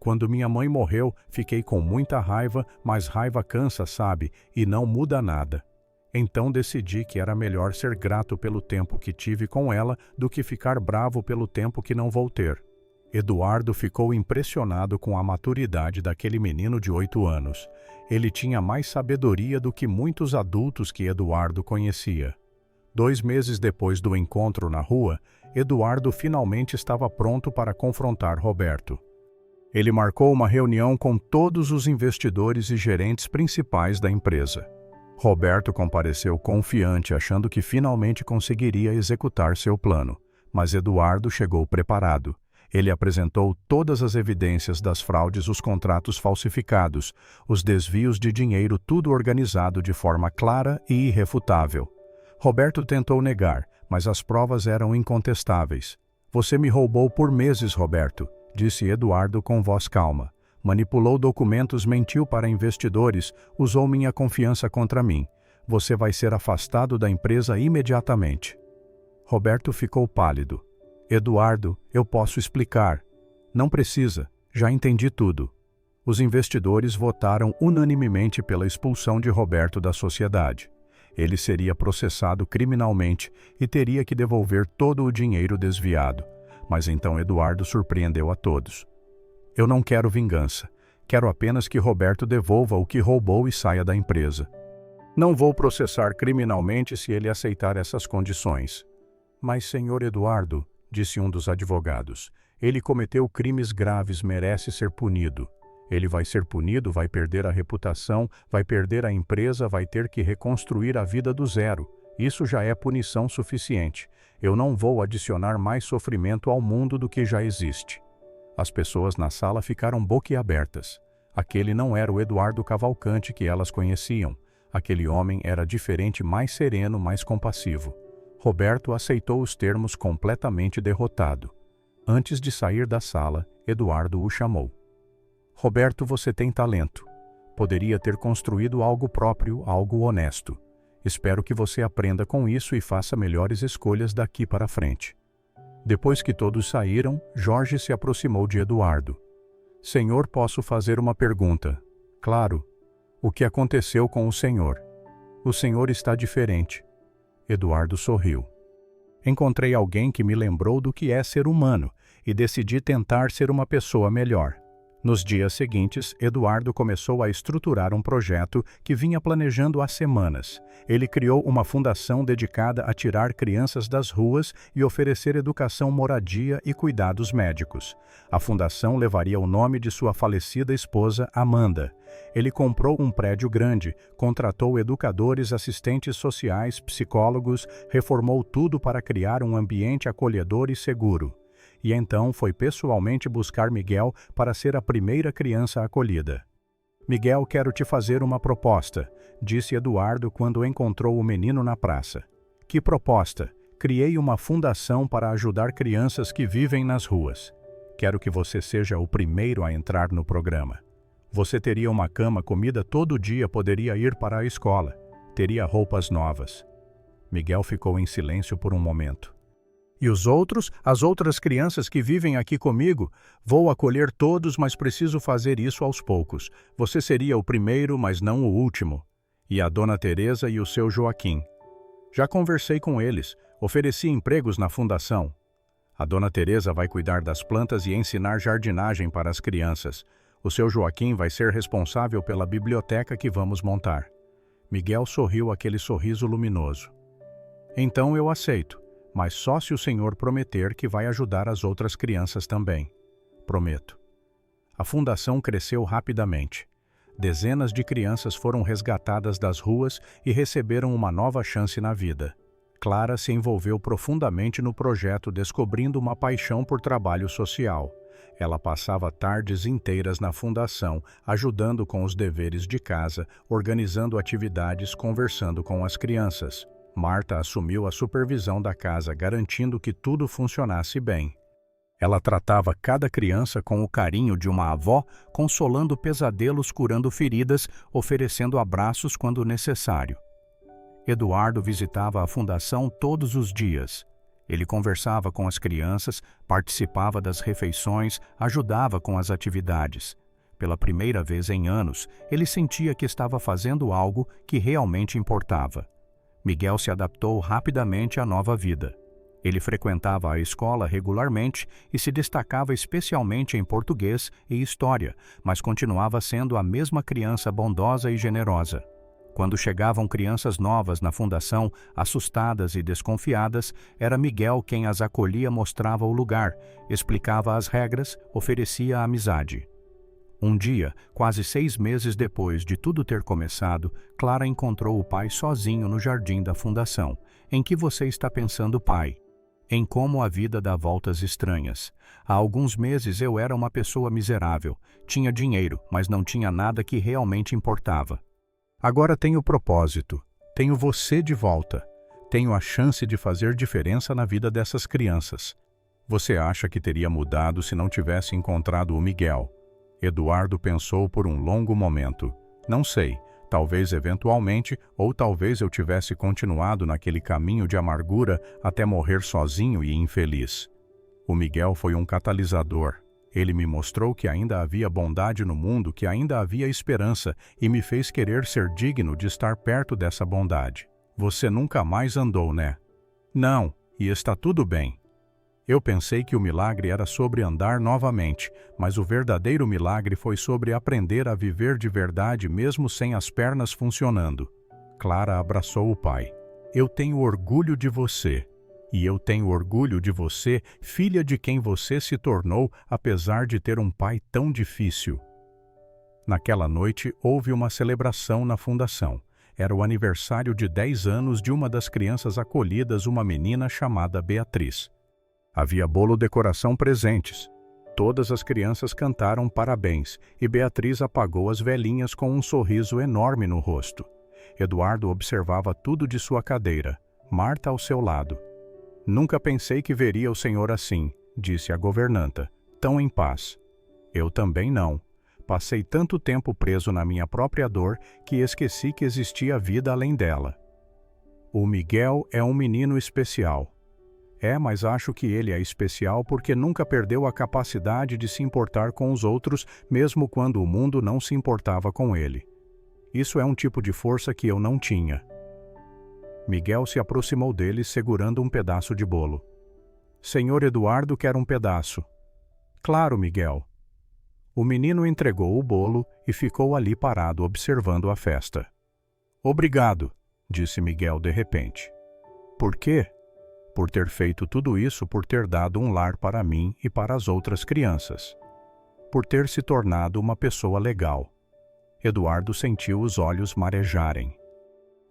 Quando minha mãe morreu, fiquei com muita raiva, mas raiva cansa, sabe? E não muda nada. Então decidi que era melhor ser grato pelo tempo que tive com ela do que ficar bravo pelo tempo que não vou ter. Eduardo ficou impressionado com a maturidade daquele menino de 8 anos. Ele tinha mais sabedoria do que muitos adultos que Eduardo conhecia. 2 meses depois do encontro na rua, Eduardo finalmente estava pronto para confrontar Roberto. Ele marcou uma reunião com todos os investidores e gerentes principais da empresa. Roberto compareceu confiante, achando que finalmente conseguiria executar seu plano, mas Eduardo chegou preparado. Ele apresentou todas as evidências das fraudes, os contratos falsificados, os desvios de dinheiro, tudo organizado de forma clara e irrefutável. Roberto tentou negar, mas as provas eram incontestáveis. Você me roubou por meses, Roberto, disse Eduardo com voz calma. Manipulou documentos, mentiu para investidores, usou minha confiança contra mim. Você vai ser afastado da empresa imediatamente. Roberto ficou pálido. Eduardo, eu posso explicar. Não precisa, já entendi tudo. Os investidores votaram unanimemente pela expulsão de Roberto da sociedade. Ele seria processado criminalmente e teria que devolver todo o dinheiro desviado. Mas então Eduardo surpreendeu a todos. Eu não quero vingança. Quero apenas que Roberto devolva o que roubou e saia da empresa. Não vou processar criminalmente se ele aceitar essas condições. Mas, senhor Eduardo, disse um dos advogados, ele cometeu crimes graves, merece ser punido. Ele vai ser punido, vai perder a reputação, vai perder a empresa, vai ter que reconstruir a vida do zero. Isso já é punição suficiente. Eu não vou adicionar mais sofrimento ao mundo do que já existe. As pessoas na sala ficaram boquiabertas. Aquele não era o Eduardo Cavalcante que elas conheciam. Aquele homem era diferente, mais sereno, mais compassivo. Roberto aceitou os termos completamente derrotado. Antes de sair da sala, Eduardo o chamou. Roberto, você tem talento. Poderia ter construído algo próprio, algo honesto. Espero que você aprenda com isso e faça melhores escolhas daqui para frente. Depois que todos saíram, Jorge se aproximou de Eduardo. Senhor, posso fazer uma pergunta? Claro. O que aconteceu com o senhor? O senhor está diferente. Eduardo sorriu. Encontrei alguém que me lembrou do que é ser humano e decidi tentar ser uma pessoa melhor. Nos dias seguintes, Eduardo começou a estruturar um projeto que vinha planejando há semanas. Ele criou uma fundação dedicada a tirar crianças das ruas e oferecer educação, moradia e cuidados médicos. A fundação levaria o nome de sua falecida esposa, Amanda. Ele comprou um prédio grande, contratou educadores, assistentes sociais, psicólogos, reformou tudo para criar um ambiente acolhedor e seguro. E então foi pessoalmente buscar Miguel para ser a primeira criança acolhida. Miguel, quero te fazer uma proposta, disse Eduardo quando encontrou o menino na praça. Que proposta? Criei uma fundação para ajudar crianças que vivem nas ruas. Quero que você seja o primeiro a entrar no programa. Você teria uma cama, comida todo dia, poderia ir para a escola. Teria roupas novas. Miguel ficou em silêncio por um momento. E os outros, as outras crianças que vivem aqui comigo? Vou acolher todos, mas preciso fazer isso aos poucos. Você seria o primeiro, mas não o último. E a dona Teresa e o seu Joaquim. Já conversei com eles, ofereci empregos na fundação. A dona Teresa vai cuidar das plantas e ensinar jardinagem para as crianças. O seu Joaquim vai ser responsável pela biblioteca que vamos montar. Miguel sorriu aquele sorriso luminoso. Então eu aceito. Mas só se o senhor prometer que vai ajudar as outras crianças também. Prometo. A fundação cresceu rapidamente. Dezenas de crianças foram resgatadas das ruas e receberam uma nova chance na vida. Clara se envolveu profundamente no projeto, descobrindo uma paixão por trabalho social. Ela passava tardes inteiras na fundação, ajudando com os deveres de casa, organizando atividades, conversando com as crianças. Marta assumiu a supervisão da casa, garantindo que tudo funcionasse bem. Ela tratava cada criança com o carinho de uma avó, consolando pesadelos, curando feridas, oferecendo abraços quando necessário. Eduardo visitava a fundação todos os dias. Ele conversava com as crianças, participava das refeições, ajudava com as atividades. Pela primeira vez em anos, ele sentia que estava fazendo algo que realmente importava. Miguel se adaptou rapidamente à nova vida. Ele frequentava a escola regularmente e se destacava especialmente em português e história, mas continuava sendo a mesma criança bondosa e generosa. Quando chegavam crianças novas na fundação, assustadas e desconfiadas, era Miguel quem as acolhia, mostrava o lugar, explicava as regras, oferecia amizade. Um dia, quase 6 meses depois de tudo ter começado, Clara encontrou o pai sozinho no jardim da fundação. Em que você está pensando, pai? Em como a vida dá voltas estranhas. Há alguns meses eu era uma pessoa miserável. Tinha dinheiro, mas não tinha nada que realmente importava. Agora tenho propósito. Tenho você de volta. Tenho a chance de fazer diferença na vida dessas crianças. Você acha que teria mudado se não tivesse encontrado o Miguel? Eduardo pensou por um longo momento. Não sei, talvez eventualmente, ou talvez eu tivesse continuado naquele caminho de amargura até morrer sozinho e infeliz. O Miguel foi um catalisador. Ele me mostrou que ainda havia bondade no mundo, que ainda havia esperança, e me fez querer ser digno de estar perto dessa bondade. Você nunca mais andou, né? Não, e está tudo bem. Eu pensei que o milagre era sobre andar novamente, mas o verdadeiro milagre foi sobre aprender a viver de verdade mesmo sem as pernas funcionando. Clara abraçou o pai. Eu tenho orgulho de você. E eu tenho orgulho de você, filha de quem você se tornou, apesar de ter um pai tão difícil. Naquela noite, houve uma celebração na fundação. Era o aniversário de 10 anos de uma das crianças acolhidas, uma menina chamada Beatriz. Havia bolo, decoração, presentes. Todas as crianças cantaram parabéns e Beatriz apagou as velhinhas com um sorriso enorme no rosto. Eduardo observava tudo de sua cadeira, Marta ao seu lado. Nunca pensei que veria o senhor assim, disse a governanta, tão em paz. Eu também não. Passei tanto tempo preso na minha própria dor que esqueci que existia vida além dela. O Miguel é um menino especial. Mas acho que ele é especial porque nunca perdeu a capacidade de se importar com os outros, mesmo quando o mundo não se importava com ele. Isso é um tipo de força que eu não tinha. Miguel se aproximou dele segurando um pedaço de bolo. Senhor Eduardo quer um pedaço. Claro, Miguel. O menino entregou o bolo e ficou ali parado observando a festa. Obrigado, disse Miguel de repente. Por quê? Por ter feito tudo isso, por ter dado um lar para mim e para as outras crianças. Por ter se tornado uma pessoa legal. Eduardo sentiu os olhos marejarem.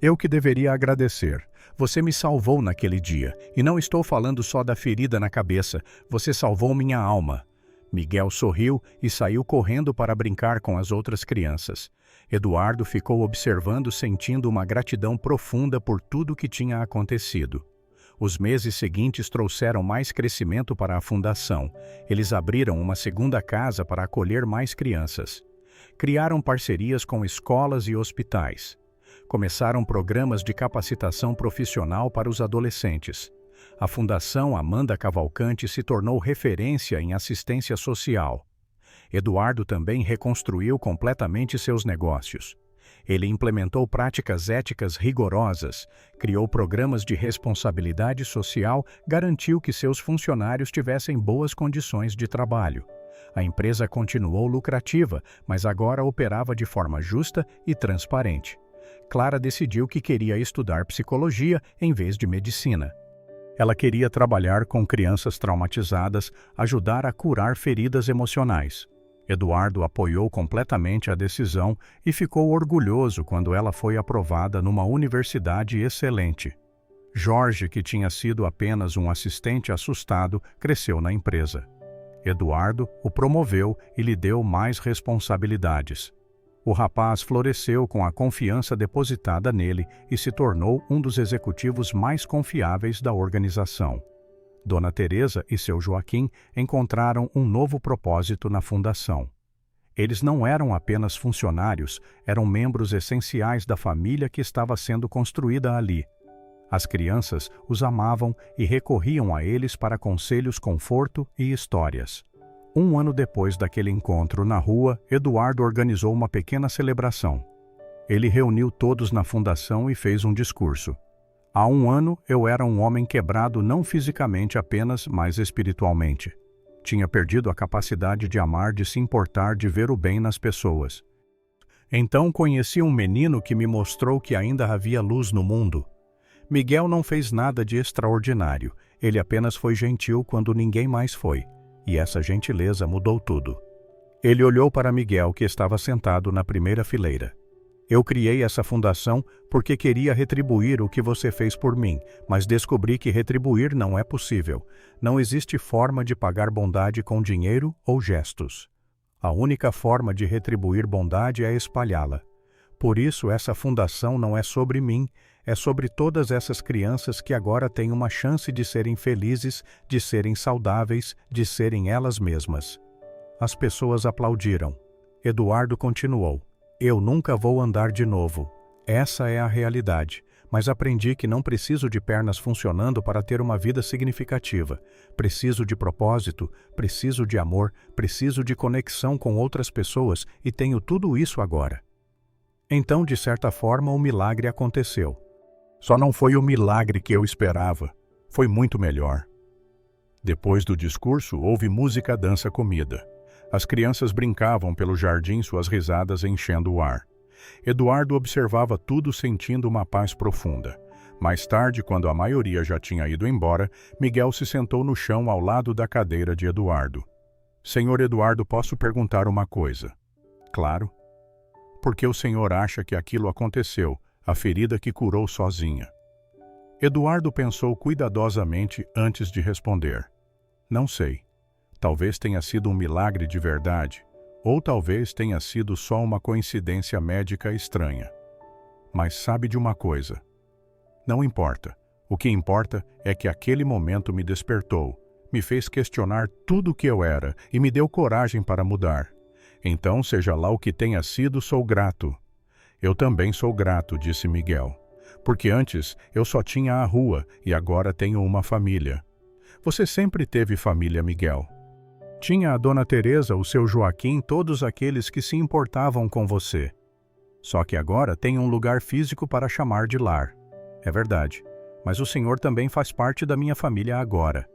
Eu que deveria agradecer. Você me salvou naquele dia, e não estou falando só da ferida na cabeça, você salvou minha alma. Miguel sorriu e saiu correndo para brincar com as outras crianças. Eduardo ficou observando, sentindo uma gratidão profunda por tudo que tinha acontecido. Os meses seguintes trouxeram mais crescimento para a fundação. Eles abriram uma segunda casa para acolher mais crianças. Criaram parcerias com escolas e hospitais. Começaram programas de capacitação profissional para os adolescentes. A Fundação Amanda Cavalcante se tornou referência em assistência social. Eduardo também reconstruiu completamente seus negócios. Ele implementou práticas éticas rigorosas, criou programas de responsabilidade social, garantiu que seus funcionários tivessem boas condições de trabalho. A empresa continuou lucrativa, mas agora operava de forma justa e transparente. Clara decidiu que queria estudar psicologia em vez de medicina. Ela queria trabalhar com crianças traumatizadas, ajudar a curar feridas emocionais. Eduardo apoiou completamente a decisão e ficou orgulhoso quando ela foi aprovada numa universidade excelente. Jorge, que tinha sido apenas um assistente assustado, cresceu na empresa. Eduardo o promoveu e lhe deu mais responsabilidades. O rapaz floresceu com a confiança depositada nele e se tornou um dos executivos mais confiáveis da organização. Dona Teresa e seu Joaquim encontraram um novo propósito na fundação. Eles não eram apenas funcionários, eram membros essenciais da família que estava sendo construída ali. As crianças os amavam e recorriam a eles para conselhos, conforto e histórias. Um ano depois daquele encontro na rua, Eduardo organizou uma pequena celebração. Ele reuniu todos na fundação e fez um discurso. Há um ano eu era um homem quebrado não fisicamente apenas, mas espiritualmente. Tinha perdido a capacidade de amar, de se importar, de ver o bem nas pessoas. Então conheci um menino que me mostrou que ainda havia luz no mundo. Miguel não fez nada de extraordinário, ele apenas foi gentil quando ninguém mais foi. E essa gentileza mudou tudo. Ele olhou para Miguel, que estava sentado na primeira fileira. Eu criei essa fundação porque queria retribuir o que você fez por mim, mas descobri que retribuir não é possível. Não existe forma de pagar bondade com dinheiro ou gestos. A única forma de retribuir bondade é espalhá-la. Por isso, essa fundação não é sobre mim, é sobre todas essas crianças que agora têm uma chance de serem felizes, de serem saudáveis, de serem elas mesmas. As pessoas aplaudiram. Eduardo continuou. Eu nunca vou andar de novo. Essa é a realidade. Mas aprendi que não preciso de pernas funcionando para ter uma vida significativa. Preciso de propósito, preciso de amor, preciso de conexão com outras pessoas e tenho tudo isso agora. Então, de certa forma, o milagre aconteceu. Só não foi o milagre que eu esperava. Foi muito melhor. Depois do discurso, houve música, dança, comida. As crianças brincavam pelo jardim, suas risadas enchendo o ar. Eduardo observava tudo sentindo uma paz profunda. Mais tarde, quando a maioria já tinha ido embora, Miguel se sentou no chão ao lado da cadeira de Eduardo. Senhor Eduardo, posso perguntar uma coisa? Claro. Por que o senhor acha que aquilo aconteceu, a ferida que curou sozinha? Eduardo pensou cuidadosamente antes de responder. Não sei. Talvez tenha sido um milagre de verdade, ou talvez tenha sido só uma coincidência médica estranha. Mas sabe de uma coisa? Não importa. O que importa é que aquele momento me despertou, me fez questionar tudo o que eu era e me deu coragem para mudar. Então, seja lá o que tenha sido, sou grato. Eu também sou grato, disse Miguel. Porque antes eu só tinha a rua e agora tenho uma família. Você sempre teve família, Miguel. Tinha a Dona Teresa, o seu Joaquim, todos aqueles que se importavam com você. Só que agora tem um lugar físico para chamar de lar. É verdade, mas o senhor também faz parte da minha família agora.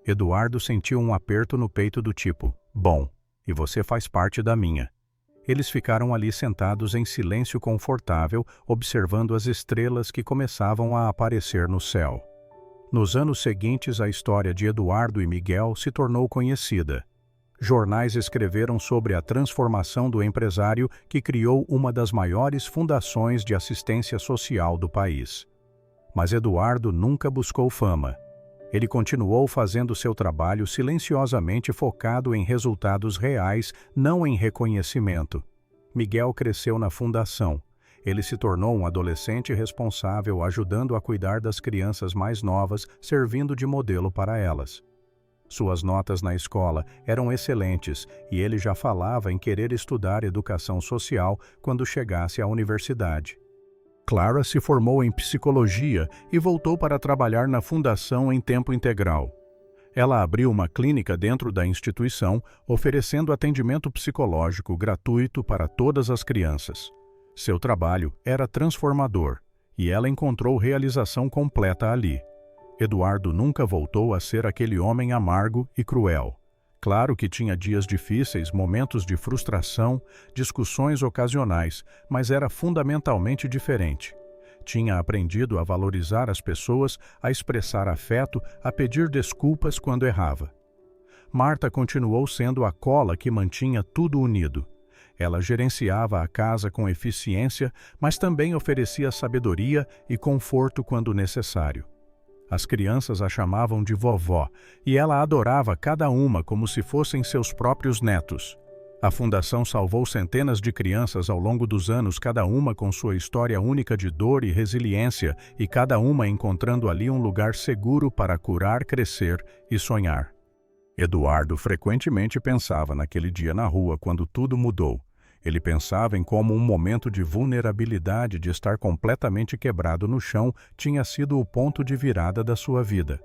Eduardo sentiu um aperto no peito do tipo, bom, e você faz parte da minha. Eles ficaram ali sentados em silêncio confortável, observando as estrelas que começavam a aparecer no céu. Nos anos seguintes, a história de Eduardo e Miguel se tornou conhecida. Jornais escreveram sobre a transformação do empresário que criou uma das maiores fundações de assistência social do país. Mas Eduardo nunca buscou fama. Ele continuou fazendo seu trabalho silenciosamente focado em resultados reais, não em reconhecimento. Miguel cresceu na fundação. Ele se tornou um adolescente responsável, ajudando a cuidar das crianças mais novas, servindo de modelo para elas. Suas notas na escola eram excelentes e ele já falava em querer estudar educação social quando chegasse à universidade. Clara se formou em psicologia e voltou para trabalhar na fundação em tempo integral. Ela abriu uma clínica dentro da instituição, oferecendo atendimento psicológico gratuito para todas as crianças. Seu trabalho era transformador e ela encontrou realização completa ali. Eduardo nunca voltou a ser aquele homem amargo e cruel. Claro que tinha dias difíceis, momentos de frustração, discussões ocasionais, mas era fundamentalmente diferente. Tinha aprendido a valorizar as pessoas, a expressar afeto, a pedir desculpas quando errava. Marta continuou sendo a cola que mantinha tudo unido. Ela gerenciava a casa com eficiência, mas também oferecia sabedoria e conforto quando necessário. As crianças a chamavam de vovó, e ela adorava cada uma como se fossem seus próprios netos. A fundação salvou centenas de crianças ao longo dos anos, cada uma com sua história única de dor e resiliência, e cada uma encontrando ali um lugar seguro para curar, crescer e sonhar. Eduardo frequentemente pensava naquele dia na rua quando tudo mudou. Ele pensava em como um momento de vulnerabilidade, de estar completamente quebrado no chão, tinha sido o ponto de virada da sua vida.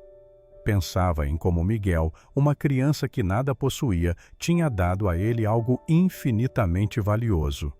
Pensava em como Miguel, uma criança que nada possuía, tinha dado a ele algo infinitamente valioso.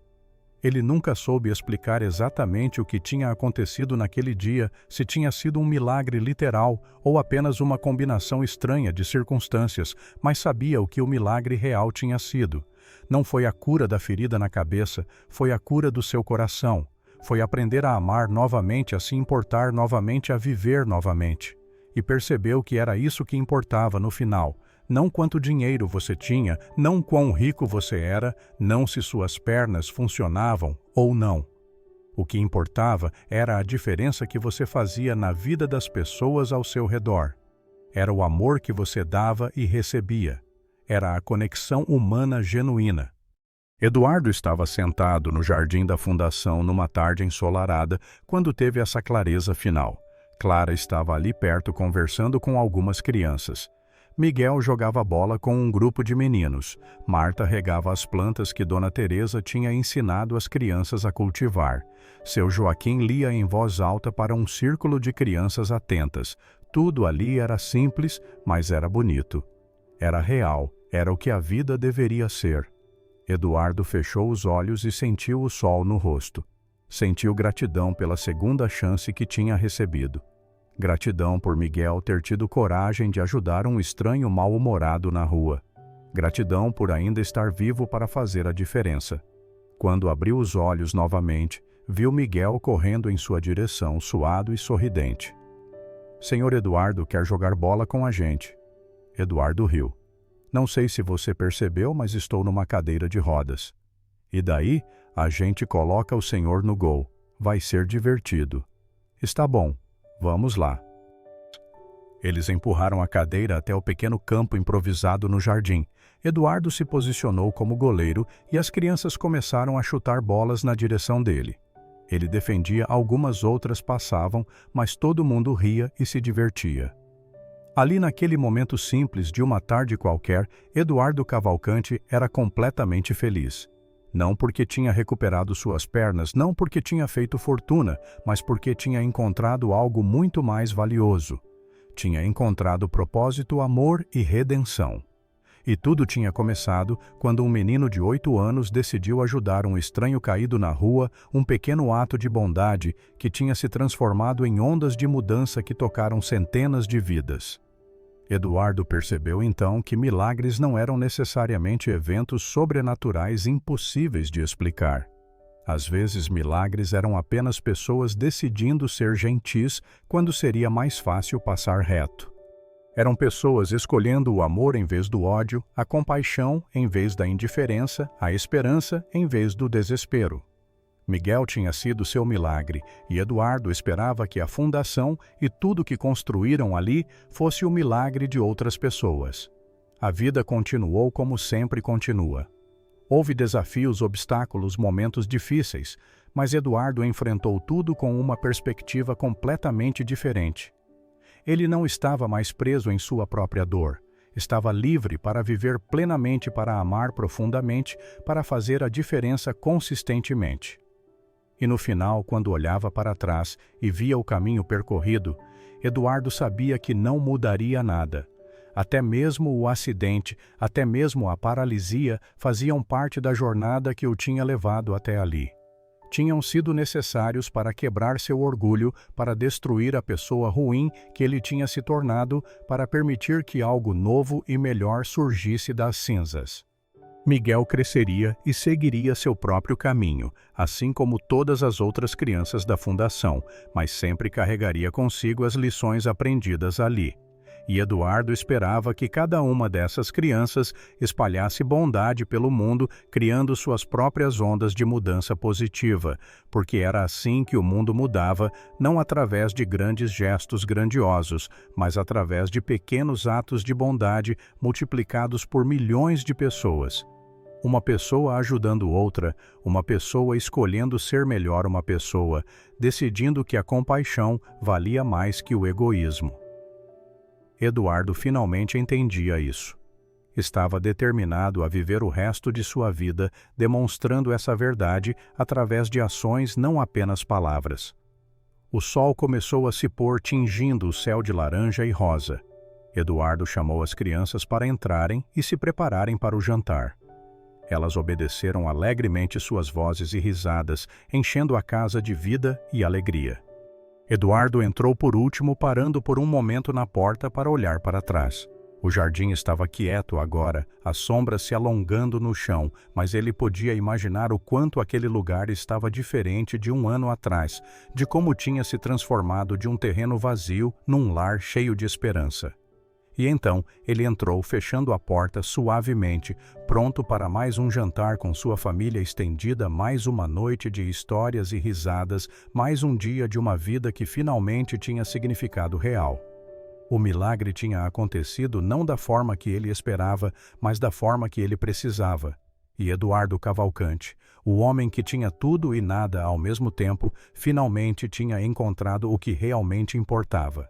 Ele nunca soube explicar exatamente o que tinha acontecido naquele dia, se tinha sido um milagre literal ou apenas uma combinação estranha de circunstâncias, mas sabia o que o milagre real tinha sido. Não foi a cura da ferida na cabeça, foi a cura do seu coração. Foi aprender a amar novamente, a se importar novamente, a viver novamente. E percebeu que era isso que importava no final. Não quanto dinheiro você tinha, não quão rico você era, não se suas pernas funcionavam ou não. O que importava era a diferença que você fazia na vida das pessoas ao seu redor. Era o amor que você dava e recebia. Era a conexão humana genuína. Eduardo estava sentado no jardim da fundação numa tarde ensolarada quando teve essa clareza final. Clara estava ali perto conversando com algumas crianças. Miguel jogava bola com um grupo de meninos. Marta regava as plantas que Dona Teresa tinha ensinado as crianças a cultivar. Seu Joaquim lia em voz alta para um círculo de crianças atentas. Tudo ali era simples, mas era bonito. Era real, era o que a vida deveria ser. Eduardo fechou os olhos e sentiu o sol no rosto. Sentiu gratidão pela segunda chance que tinha recebido. Gratidão por Miguel ter tido coragem de ajudar um estranho mal-humorado na rua. Gratidão por ainda estar vivo para fazer a diferença. Quando abriu os olhos novamente, viu Miguel correndo em sua direção, suado e sorridente. Senhor Eduardo quer jogar bola com a gente. Eduardo riu. Não sei se você percebeu, mas estou numa cadeira de rodas. E daí, a gente coloca o senhor no gol. Vai ser divertido. Está bom, vamos lá. Eles empurraram a cadeira até o pequeno campo improvisado no jardim. Eduardo se posicionou como goleiro e as crianças começaram a chutar bolas na direção dele. Ele defendia, algumas outras passavam, mas todo mundo ria e se divertia. Ali naquele momento simples de uma tarde qualquer, Eduardo Cavalcante era completamente feliz. Não porque tinha recuperado suas pernas, não porque tinha feito fortuna, mas porque tinha encontrado algo muito mais valioso. Tinha encontrado propósito, amor e redenção. E tudo tinha começado quando um menino de 8 anos decidiu ajudar um estranho caído na rua, um pequeno ato de bondade que tinha se transformado em ondas de mudança que tocaram centenas de vidas. Eduardo percebeu então que milagres não eram necessariamente eventos sobrenaturais impossíveis de explicar. Às vezes, milagres eram apenas pessoas decidindo ser gentis quando seria mais fácil passar reto. Eram pessoas escolhendo o amor em vez do ódio, a compaixão em vez da indiferença, a esperança em vez do desespero. Miguel tinha sido seu milagre, e Eduardo esperava que a fundação e tudo que construíram ali fosse o milagre de outras pessoas. A vida continuou como sempre continua. Houve desafios, obstáculos, momentos difíceis, mas Eduardo enfrentou tudo com uma perspectiva completamente diferente. Ele não estava mais preso em sua própria dor. Estava livre para viver plenamente, para amar profundamente, para fazer a diferença consistentemente. E no final, quando olhava para trás e via o caminho percorrido, Eduardo sabia que não mudaria nada. Até mesmo o acidente, até mesmo a paralisia faziam parte da jornada que o tinha levado até ali. Tinham sido necessários para quebrar seu orgulho, para destruir a pessoa ruim que ele tinha se tornado, para permitir que algo novo e melhor surgisse das cinzas. Miguel cresceria e seguiria seu próprio caminho, assim como todas as outras crianças da fundação, mas sempre carregaria consigo as lições aprendidas ali. E Eduardo esperava que cada uma dessas crianças espalhasse bondade pelo mundo, criando suas próprias ondas de mudança positiva, porque era assim que o mundo mudava, não através de grandes gestos grandiosos, mas através de pequenos atos de bondade multiplicados por milhões de pessoas. Uma pessoa ajudando outra, uma pessoa escolhendo ser melhor uma pessoa, decidindo que a compaixão valia mais que o egoísmo. Eduardo finalmente entendia isso. Estava determinado a viver o resto de sua vida demonstrando essa verdade através de ações, não apenas palavras. O sol começou a se pôr, tingindo o céu de laranja e rosa. Eduardo chamou as crianças para entrarem e se prepararem para o jantar. Elas obedeceram alegremente suas vozes e risadas, enchendo a casa de vida e alegria. Eduardo entrou por último, parando por um momento na porta para olhar para trás. O jardim estava quieto agora, as sombras se alongando no chão, mas ele podia imaginar o quanto aquele lugar estava diferente de um ano atrás, de como tinha se transformado de um terreno vazio num lar cheio de esperança. E então ele entrou, fechando a porta suavemente, pronto para mais um jantar com sua família estendida, mais uma noite de histórias e risadas, mais um dia de uma vida que finalmente tinha significado real. O milagre tinha acontecido não da forma que ele esperava, mas da forma que ele precisava. E Eduardo Cavalcante, o homem que tinha tudo e nada ao mesmo tempo, finalmente tinha encontrado o que realmente importava.